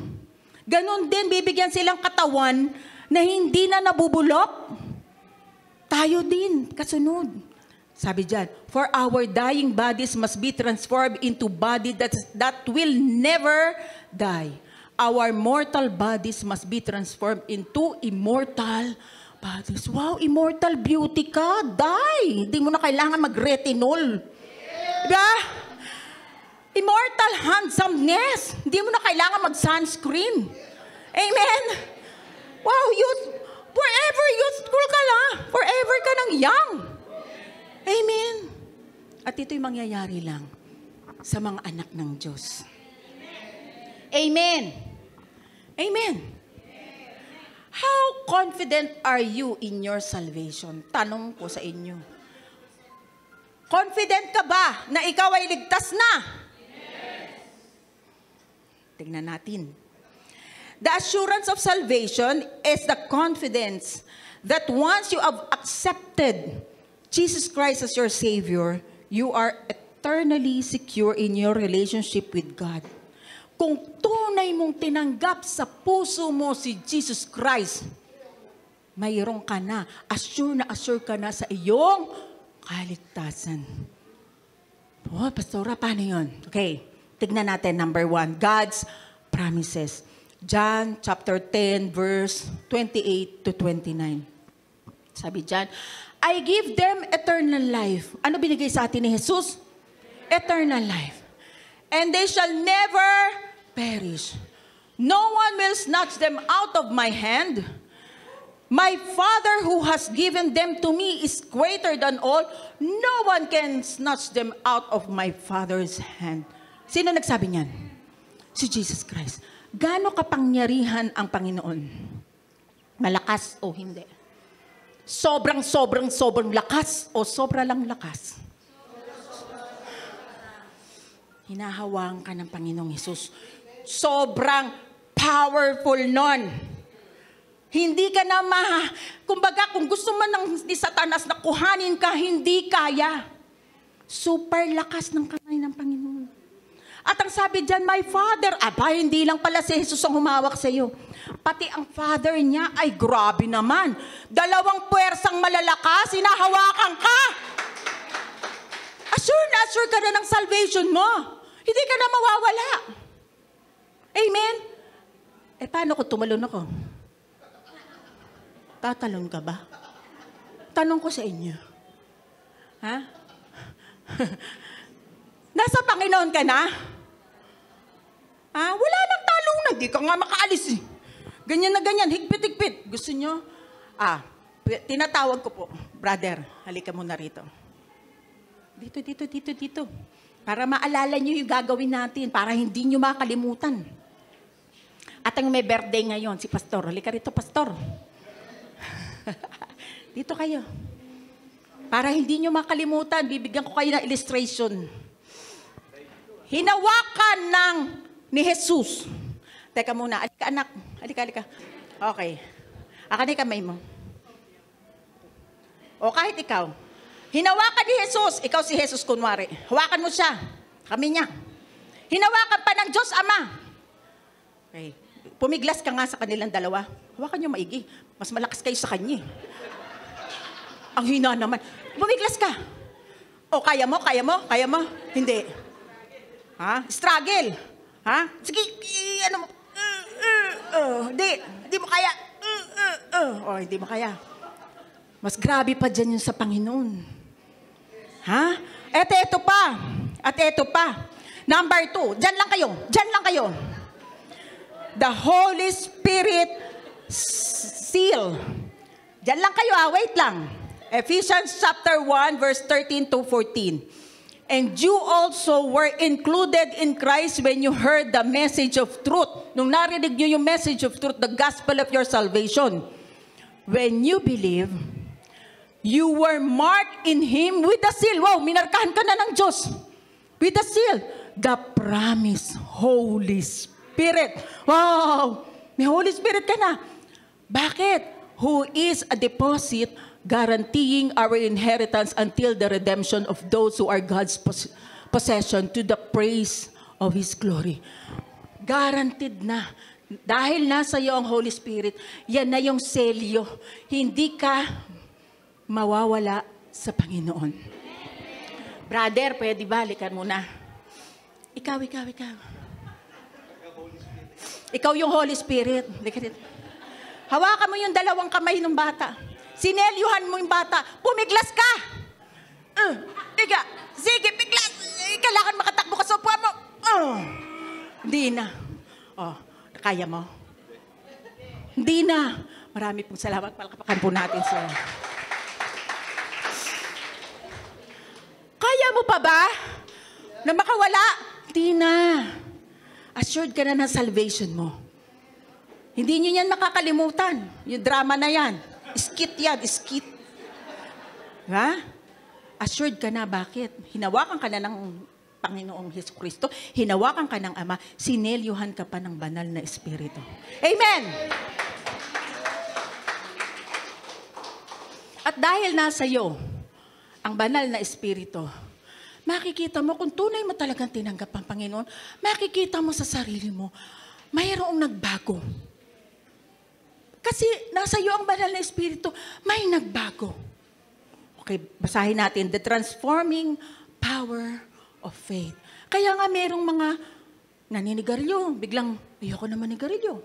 Ganon din, bibigyan silang katawan na hindi na nabubulok. Tayo din, kasunod. Sabi dyan, for our dying bodies must be transformed into body that will never die. Our mortal bodies must be transformed into immortal bodies. Wow, immortal beauty ka. Die. Hindi mo na kailangan mag-retinol. Diba? Immortal handsomeness. Hindi mo na kailangan mag-sunscreen. Amen? Wow, forever youthful ka na. Forever ka nang young. Amen. At ito'y mangyayari lang sa mga anak ng Diyos. Amen. Amen. How confident are you in your salvation? Tanong ko sa inyo. Confident ka ba na ikaw ay ligtas na? Tingnan natin. The assurance of salvation is the confidence that once you have accepted Jesus Christ as your Savior, you are eternally secure in your relationship with God. Kung tunay mong tinanggap sa puso mo si Jesus Christ, mayroon ka na assure ka na sa iyong kaligtasan. Oh, Pastora, paano yun? Okay, tignan natin, number 1, God's promises. John chapter 10, verse 28 to 29. Sabi dyan, I give them eternal life. Ano binigay sa atin ni Jesus? Eternal life. And they shall never perish. No one will snatch them out of my hand. My Father who has given them to me is greater than all. No one can snatch them out of my Father's hand. Sino nagsabi niyan? Si Jesus Christ. Gaano kapangyarihan ang Panginoon? Malakas o hindi? Sobrang lakas o sobra lang lakas? Hinahawaan ka ng Panginoong Hesus. Sobrang powerful nun. Hindi ka na kumbaga, kung gusto man ni Satanas na kuhanin ka, hindi kaya. Super lakas ng kamay ng Panginoon. At ang sabi dyan, my Father, hindi lang pala si Jesus ang humawak sa iyo. Pati ang Father niya ay grabe naman. 2 puwersang malalakas, hinahawakan ka. Assure ka na ng salvation mo. Hindi ka na mawawala. Amen? Paano kung tumalon ako? Tatalon ka ba? Tanong ko sa inyo. Ha? Nasa Panginoon ka na? Wala nang talunan. Di ka nga makaalis. Ganyan na ganyan. Higpit-higpit. Gusto nyo? Tinatawag ko po. Brother, halika muna rito. Dito. Para maalala nyo yung gagawin natin. Para hindi nyo makalimutan. At ang may birthday ngayon, si Pastor. Halika rito, Pastor. Dito kayo. Para hindi nyo makalimutan, bibigyan ko kayo ng illustration. Hinawakan ni Jesus. Teka muna. Alika, anak. Alika. Okay. Akan yung kamay mo. O kahit ikaw. Hinawakan ni Jesus. Ikaw si Jesus kunwari. Hawakan mo siya. Kami niya. Hinawakan pa ng Diyos Ama. Okay. Pumiglas ka nga sa kanilang dalawa. Hawakan niyo maigi. Mas malakas kayo sa kanya. Ang hina naman. Pumiglas ka. O kaya mo? Hindi. Struggle. Sige, ano mo? Hindi mo kaya. Hindi mo kaya. Mas grabe pa dyan yung sa Panginoon. Ito pa. Number 2. Diyan lang kayo. The Holy Spirit seal. Diyan lang kayo, wait lang. Ephesians chapter 1, verse 13 to 14. And you also were included in Christ when you heard the message of truth. Nung narinig nyo yung message of truth, the gospel of your salvation. When you believe, you were marked in Him with the seal. Wow, minarkahan ka na ng Diyos. With the seal. The promised Holy Spirit. Wow, may Holy Spirit ka na. Bakit? Who is a deposit guaranteeing our inheritance until the redemption of those who are God's possession to the praise of His glory. Guaranteed na. Dahil nasa iyo ang Holy Spirit, yan na yung selyo. Hindi ka mawawala sa Panginoon. Brother, pwede balikan muna. Ikaw. Ikaw yung Holy Spirit. Hawakan mo yung dalawang kamay ng bata. Sinelyuhan mo yung bata. Pumiglas ka! Sige, piglas! Kailangan makatakbo ka sa upuan mo. Hindi na. Kaya mo? Hindi na. Marami pong salamat. Palakapakan po natin siya. Kaya mo pa ba? Na makawala? Hindi na. Assured ka na ng salvation mo. Hindi nyo yan makakalimutan. Yung drama na yan. Skit yan, skit. Ha? Assured ka na, bakit? Hinawakan ka na ng Panginoong Jesucristo. Hinawakan ka ng Ama. Sinelyuhan ka pa ng banal na Espiritu. Amen! At dahil nasa iyo ang banal na Espiritu, makikita mo kung tunay mo talagang tinanggap ang Panginoon, makikita mo sa sarili mo, mayroong nagbago. Kasi nasa iyo ang banal na Espiritu, may nagbago. Okay, basahin natin, the transforming power of faith. Kaya nga merong mga naninigarilyo, biglang, ayoko naman nigarilyo.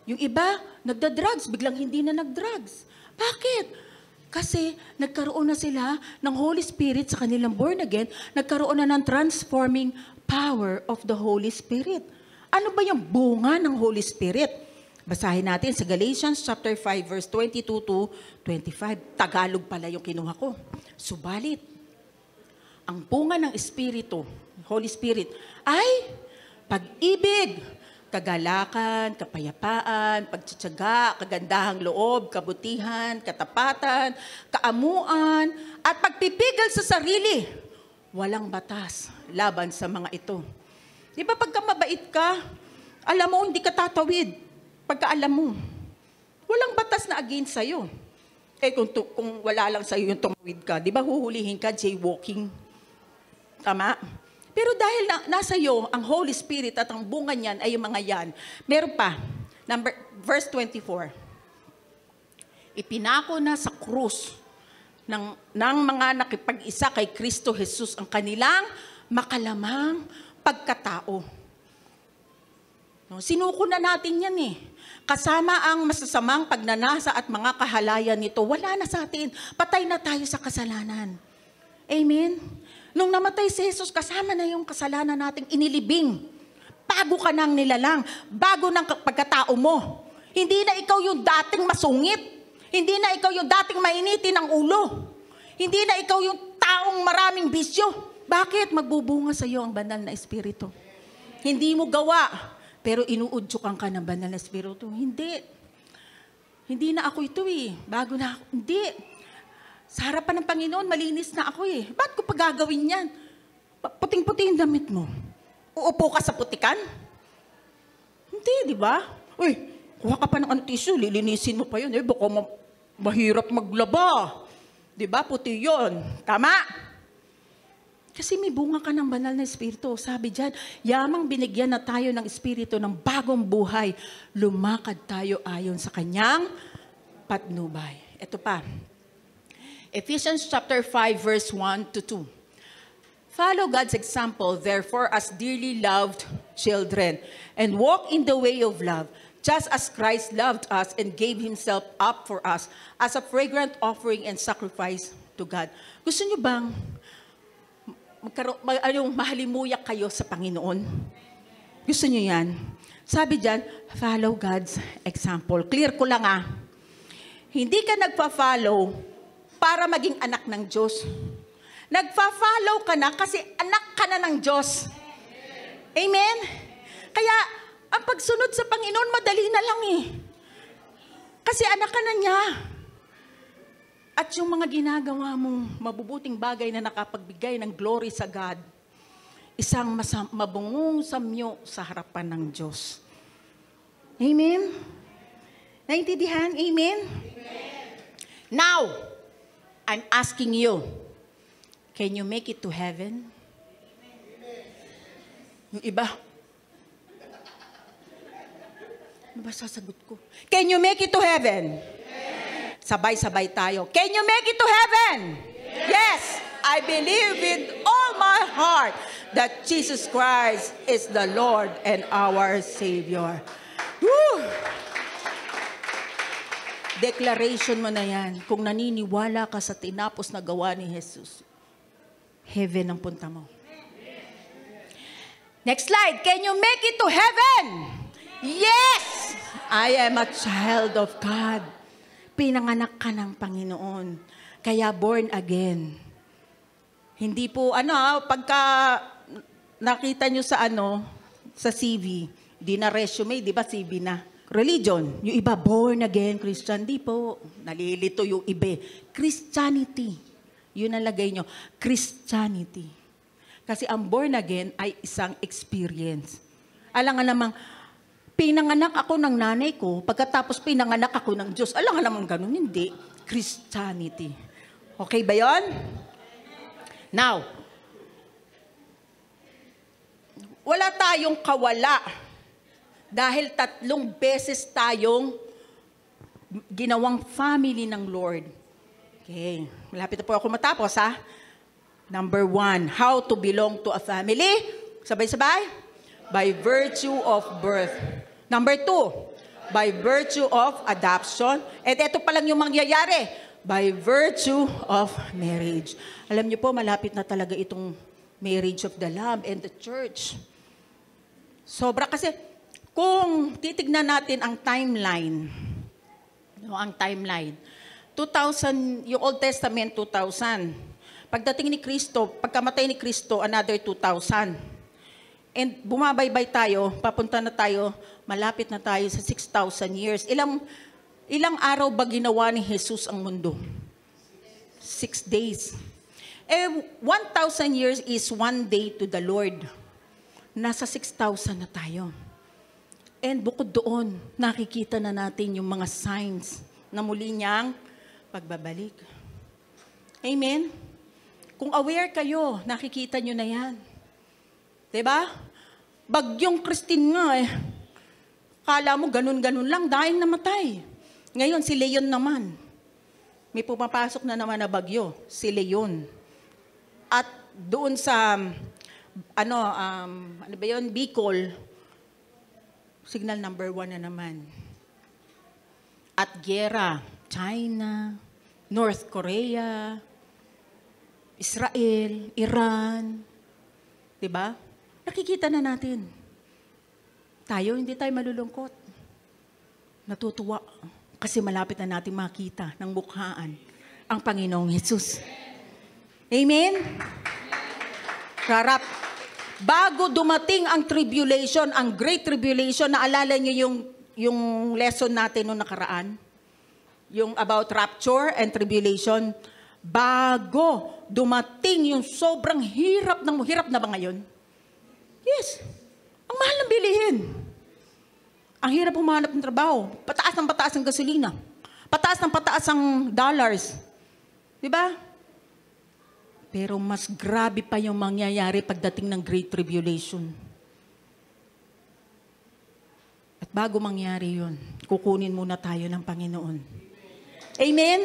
Yung iba, nagda-drugs, biglang hindi na nag-drugs. Bakit? Kasi nagkaroon na sila ng Holy Spirit sa kanilang born again, nagkaroon na ng transforming power of the Holy Spirit. Ano ba yung bunga ng Holy Spirit? Basahin natin sa Galatians chapter 5 verse 22 to 25. Tagalog pala yung kinuha ko. Subalit, ang bunga ng Espiritu, Holy Spirit, ay pag-ibig, kagalakan, kapayapaan, pagtsatsaga, kagandahang loob, kabutihan, katapatan, kaamuan, at pagpipigil sa sarili. Walang batas laban sa mga ito. Di ba pagka mabait ka, alam mo, hindi ka tatawid. Pagka alam mo, walang batas na against sa'yo. Kung wala lang sa'yo yung tumawid ka, di ba huhulihin ka, jaywalking? Tama? Pero dahil nasa iyo ang Holy Spirit at ang bunga niyan ay yung mga yan. Meron pa, verse 24. Ipinako na sa krus ng mga nakipag-isa kay Kristo Jesus ang kanilang makalamang pagkatao. No, sinuko na natin yan eh. Kasama ang masasamang pagnanasa at mga kahalayan nito. Wala na sa atin. Patay na tayo sa kasalanan. Amen? Nung namatay si Jesus, kasama na yung kasalanan nating inilibing. Bago ka nang nilalang. Bago ng pagkatao mo. Hindi na ikaw yung dating masungit. Hindi na ikaw yung dating mainitin ang ulo. Hindi na ikaw yung taong maraming bisyo. Bakit? Magbubunga sa iyo ang banal na Espiritu. Hindi mo gawa, pero inuudyokan ka ng banal na Espiritu. Hindi. Hindi na ako ito eh. Bago na ako. Hindi. Sa harapan ng Panginoon, malinis na ako eh. Ba't ko pa gagawin yan? Puting-puti yung damit mo. Uupo ka sa putikan? Hindi, di ba? Uy, kuha ka pa ng tissue, lilinisin mo pa yun. Baka mahirap maglaba. Di ba? Puti yun. Tama? Kasi may bunga ka ng banal na Espiritu. Sabi dyan, yamang binigyan na tayo ng Espiritu ng bagong buhay, lumakad tayo ayon sa kanyang patnubay. Ito pa. Ephesians chapter 5 verse 1 to 2. Follow God's example, therefore, as dearly loved children, and walk in the way of love, just as Christ loved us and gave Himself up for us as a fragrant offering and sacrifice to God. Gusto niyo bang mahalimuyak kayo sa Panginoon? Gusto niyo yan? Sabi dyan, follow God's example. Clear ko lang Hindi ka nagpa-follow para maging anak ng Diyos. Nagfa-follow ka na kasi anak ka na ng Diyos. Amen? Kaya, ang pagsunod sa Panginoon, madali na lang eh. Kasi anak ka na niya. At yung mga ginagawa mong mabubuting bagay na nakapagbigay ng glory sa God, isang mabungong samyo sa harapan ng Diyos. Amen? Naintindihan? Amen? Now, I'm asking you, can you make it to heaven? Yung iba, ano ba sasagot ko? Can you make it to heaven? Sabay-sabay tayo. Can you make it to heaven? Yes. I believe with all my heart that Jesus Christ is the Lord and our Savior. Woo! Declaration mo na yan. Kung naniniwala ka sa tinapos na gawa ni Jesus, heaven ang punta mo. Next slide. Can you make it to heaven? Yes! I am a child of God. Pinanganak ka ng Panginoon. Kaya born again. Hindi po, pagka nakita nyo sa CV, di na resume, di ba CV na? Religion. Yung iba, born again, Christian. Di po. Nalilito yung iba. Christianity. Yun ang lagay nyo. Christianity. Kasi ang born again ay isang experience. Alam nga namang, pinanganak ako ng nanay ko, pagkatapos pinanganak ako ng Diyos. Alam nga namang ganun. Hindi. Christianity. Okay ba yon? Now, wala tayong kawala dahil 3 beses tayong ginawang family ng Lord. Okay, malapit na po ako matapos, ha? Number 1, how to belong to a family? Sabay-sabay? By virtue of birth. Number 2, by virtue of adoption. At ito pa lang yung mangyayari. By virtue of marriage. Alam niyo po, malapit na talaga itong marriage of the Lamb and the church. Sobra kasi, kung titignan natin ang timeline, ang timeline, 2000, yung Old Testament, 2000. Pagdating ni Kristo, pagkamatay ni Kristo, another 2000. And bumabaybay tayo, papunta na tayo, malapit na tayo sa 6,000 years. Ilang araw ba ginawa ni Jesus ang mundo? 6 days. 1,000 years is 1 day to the Lord. Nasa 6,000 na tayo. And bukod doon, nakikita na natin yung mga signs na muli niyang pagbabalik. Amen? Kung aware kayo, nakikita nyo na yan. Diba? Bagyong Christine nga Kala mo ganun-ganun lang, daing namatay. Ngayon, si Leon naman. May pumapasok na naman na bagyo, si Leon. At doon sa, ano ba yun, Bicol, signal number 1 na naman. At gera, China, North Korea, Israel, Iran. Diba? Nakikita na natin. Tayo, hindi tayo malulungkot. Natutuwa. Kasi malapit na natin makita ng mukhaan ang Panginoong Jesus. Amen? Rarap. Bago dumating ang tribulation, ang great tribulation, naalala niyo yung lesson natin noong nakaraan? Yung about rapture and tribulation. Bago dumating yung sobrang hirap na ba ngayon? Yes. Ang mahal ng bilihin. Ang hirap humanap ng trabaho. Pataas ng gasolina. Pataas ang dollars. Diba? Pero mas grabe pa yung mangyayari pagdating ng Great Tribulation. At bago mangyari yun, kukunin muna tayo ng Panginoon. Amen?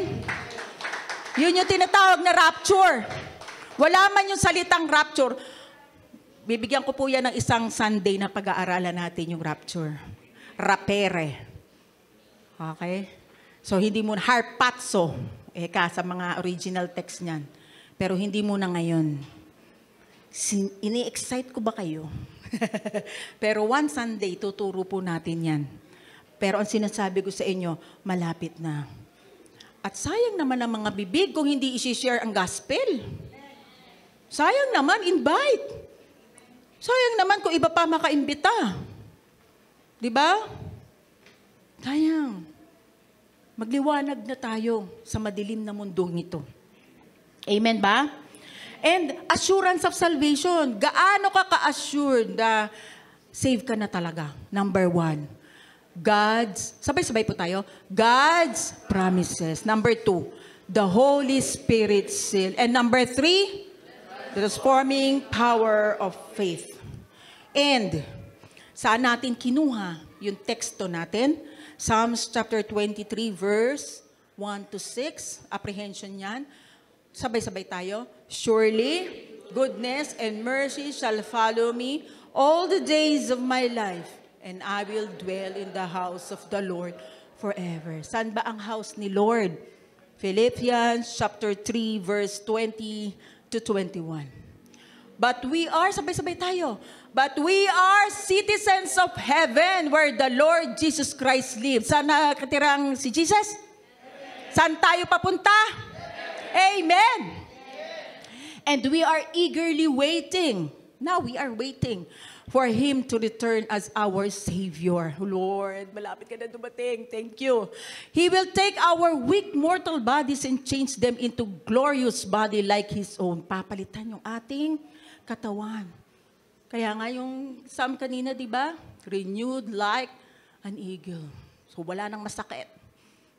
Yun yung tinatawag na rapture. Wala man yung salitang rapture. Bibigyan ko po yan ng isang Sunday na pag-aaralan natin yung rapture. Rapere. Okay? So, hindi muna, harpatso, sa mga original text niyan. Pero hindi muna ngayon. Ini-excite ko ba kayo? Pero one Sunday, tuturo po natin yan. Pero ang sinasabi ko sa inyo, malapit na. At sayang naman ang mga bibig kung hindi isi-share ang gospel. Sayang naman, invite. Sayang naman kung iba pa makaimbita. Diba? Sayang. Magliwanag na tayo sa madilim na mundong ito. Amen ba? And assurance of salvation. Gaano ka ka-assured na save ka na talaga? Number 1. God's, sabay-sabay po tayo, God's promises. Number 2, the Holy Spirit seal. And number 3, the transforming power of faith. And saan natin kinuha yung teksto natin? Psalms chapter 23 verse 1 to 6, apprehension yan. Sabay-sabay tayo. Surely, goodness and mercy shall follow me all the days of my life, and I will dwell in the house of the Lord forever. Saan ba ang house ni Lord? Philippians chapter 3, verse 20 to 21. But we are, sabay-sabay tayo, but we are citizens of heaven where the Lord Jesus Christ lives. Saan nakatirang si Jesus? Saan tayo papunta? Amen. And we are eagerly waiting. Now we are waiting for Him to return as our Savior. Lord, malapit ka na dumating. Thank you. He will take our weak mortal bodies and change them into glorious body like His own. Papalitan yung ating katawan. Kaya nga yung Psalm kanina, di ba? Renewed like an eagle. So wala nang masakit.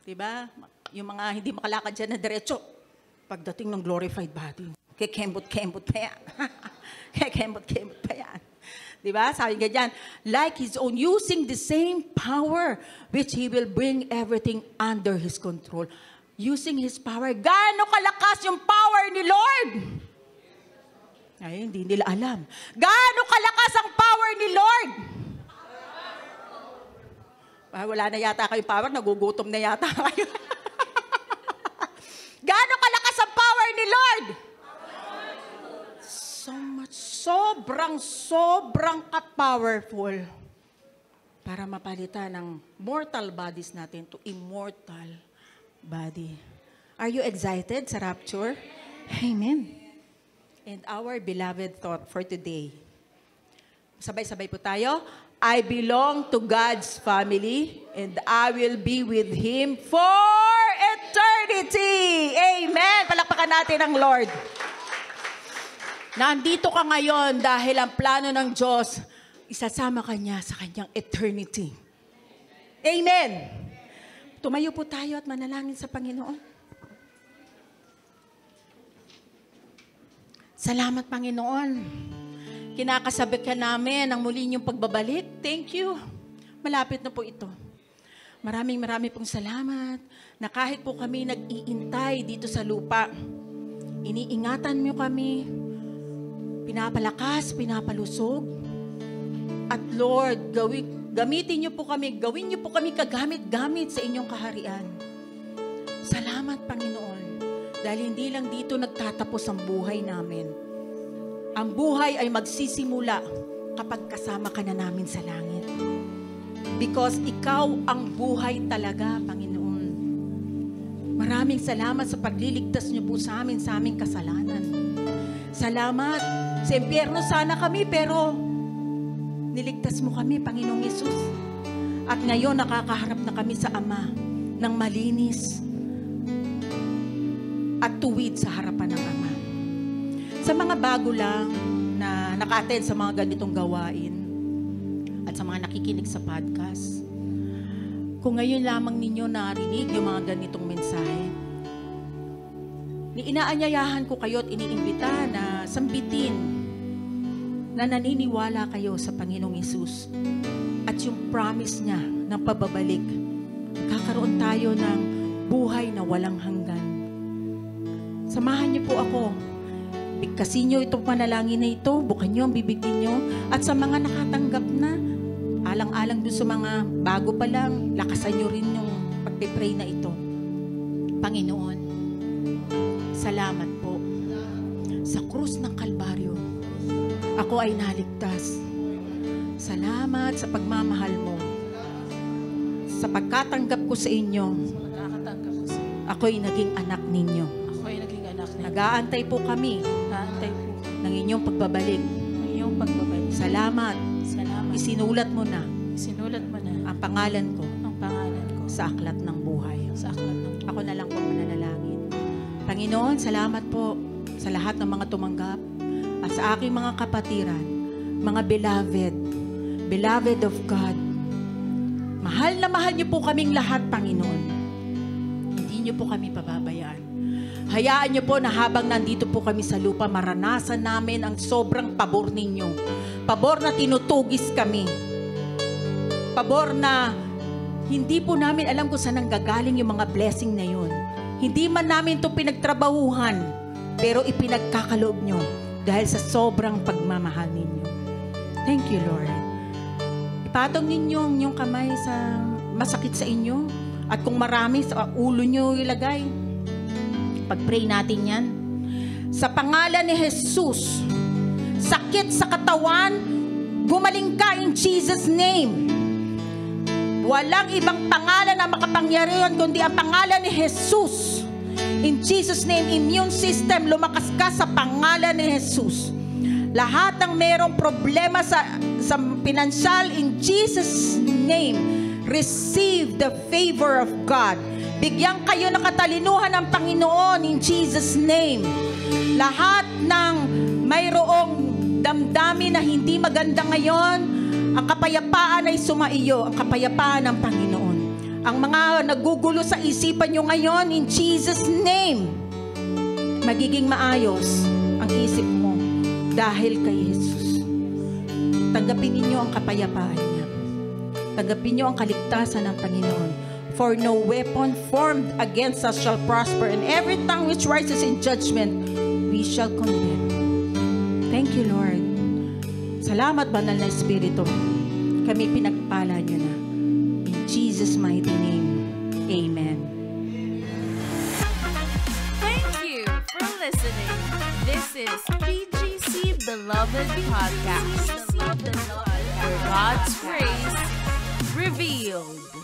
Di ba? Yung mga hindi makalakad dyan na diretso. Pagdating ng glorified body. Kekembot-kembot pa yan. Kekembot-kembot pa yan. Diba? Sabi nga dyan, like His own, using the same power which He will bring everything under His control. Using His power. Gaano kalakas yung power ni Lord? Ay, hindi nila alam. Gaano kalakas ang power ni Lord? Wala na yata kayong power, nagugutom na yata kayo. Gaano kalakas ang power ni Lord? So much, sobrang ka-powerful para mapalitan ng mortal bodies natin to immortal body. Are you excited sa rapture? Amen. And our beloved thought for today. Sabay-sabay po tayo. I belong to God's family and I will be with Him for eternity. Amen. Palakpakan natin ang Lord. Nandito ka ngayon dahil ang plano ng Diyos, isasama ka niya sa kanyang eternity. Amen. Tumayo po tayo at manalangin sa Panginoon. Salamat, Panginoon. Kinakasabit ka namin ang muli niyong pagbabalik. Thank you. Malapit na po ito. Maraming pong salamat na kahit po kami nag-iintay dito sa lupa, iniingatan niyo kami, pinapalakas, pinapalusog. At Lord, gamitin niyo po kami, gawin niyo po kami kagamit-gamit sa inyong kaharian. Salamat, Panginoon, dahil hindi lang dito nagtatapos ang buhay namin. Ang buhay ay magsisimula kapag kasama ka na namin sa langit. Because ikaw ang buhay talaga, Panginoon. Maraming salamat sa pagliligtas niyo po sa aming kasalanan. Salamat. Sa impyerno sana kami, pero niligtas mo kami, Panginoong Yesus. At ngayon, nakakaharap na kami sa Ama ng malinis at tuwid sa harapan ng Ama. Sa mga bago lang na naka-attend sa mga ganitong gawain at sa mga nakikinig sa podcast, kung ngayon lamang ninyo narinig yung mga ganitong mensahe, inaanyayahan ko kayo at iniimbita na sambitin na naniniwala kayo sa Panginoong Yesus at yung promise niya ng pababalik. Kakaroon tayo ng buhay na walang hanggan. Samahan niyo po ako. Bigkasin niyo itong panalangin na ito, bukan niyo ang bibig niyo, at sa mga nakatanggap na, alang-alang dun sa mga bago pa lang, lakasan niyo rin yung pagpipray na ito. Panginoon, salamat po sa krus ng Kalbaryo. Ako ay naligtas. Salamat sa pagmamahal mo. Sa pagkatanggap ko sa inyo, ako'y naging anak ninyo. Nag-aantay po kami ng inyong pagbabalik. Salamat. Isinulat mo na ang pangalan ko sa aklat ng buhay. Ako na lang po mananalangin. Panginoon, salamat po sa lahat ng mga tumanggap at sa aking mga kapatiran, mga beloved of God. Mahal na mahal niyo po kaming lahat, Panginoon. Hindi niyo po kami pababayaan. Hayaan niyo po na habang nandito po kami sa lupa, maranasan namin ang sobrang pabor ninyo. Pabor na tinutugis kami. Pabor na hindi po namin alam kung saan nanggagaling yung mga blessing na yun. Hindi man namin ito pinagtrabahuhan. pero ipinagkakaloob nyo dahil sa sobrang pagmamahal ninyo. Thank you, Lord. Ipatong ninyo ang inyong kamay sa masakit sa inyo. At kung marami, sa ulo nyo ilagay. Pag-pray natin yan. Sa pangalan ni Jesus, sakit sa katawan, gumaling ka in Jesus' name. Walang ibang pangalan na makapangyarihan kundi ang pangalan ni Jesus. In Jesus' name, immune system, lumakas ka sa pangalan ni Jesus. Lahat ng merong problema sa pinansyal, in Jesus' name, receive the favor of God. Bigyan kayo ng katalinuhan ng Panginoon in Jesus' name. Lahat ng mayroong damdamin na hindi maganda ngayon, ang kapayapaan ay sumaiyo, ang kapayapaan ng Panginoon. Ang mga nagugulo sa isipan nyo ngayon, in Jesus' name, magiging maayos ang isip mo dahil kay Jesus. Tanggapin ninyo ang kapayapaan niya. Tanggapin niyo ang kaligtasan ng Panginoon. For no weapon formed against us shall prosper, and every tongue which rises in judgment, we shall condemn. Thank you, Lord. Salamat, Banal na Espiritu. Kami pinagpala niyo na. In Jesus' mighty name, amen. Thank you for listening. This is PGC Beloved Podcast, where God's grace revealed.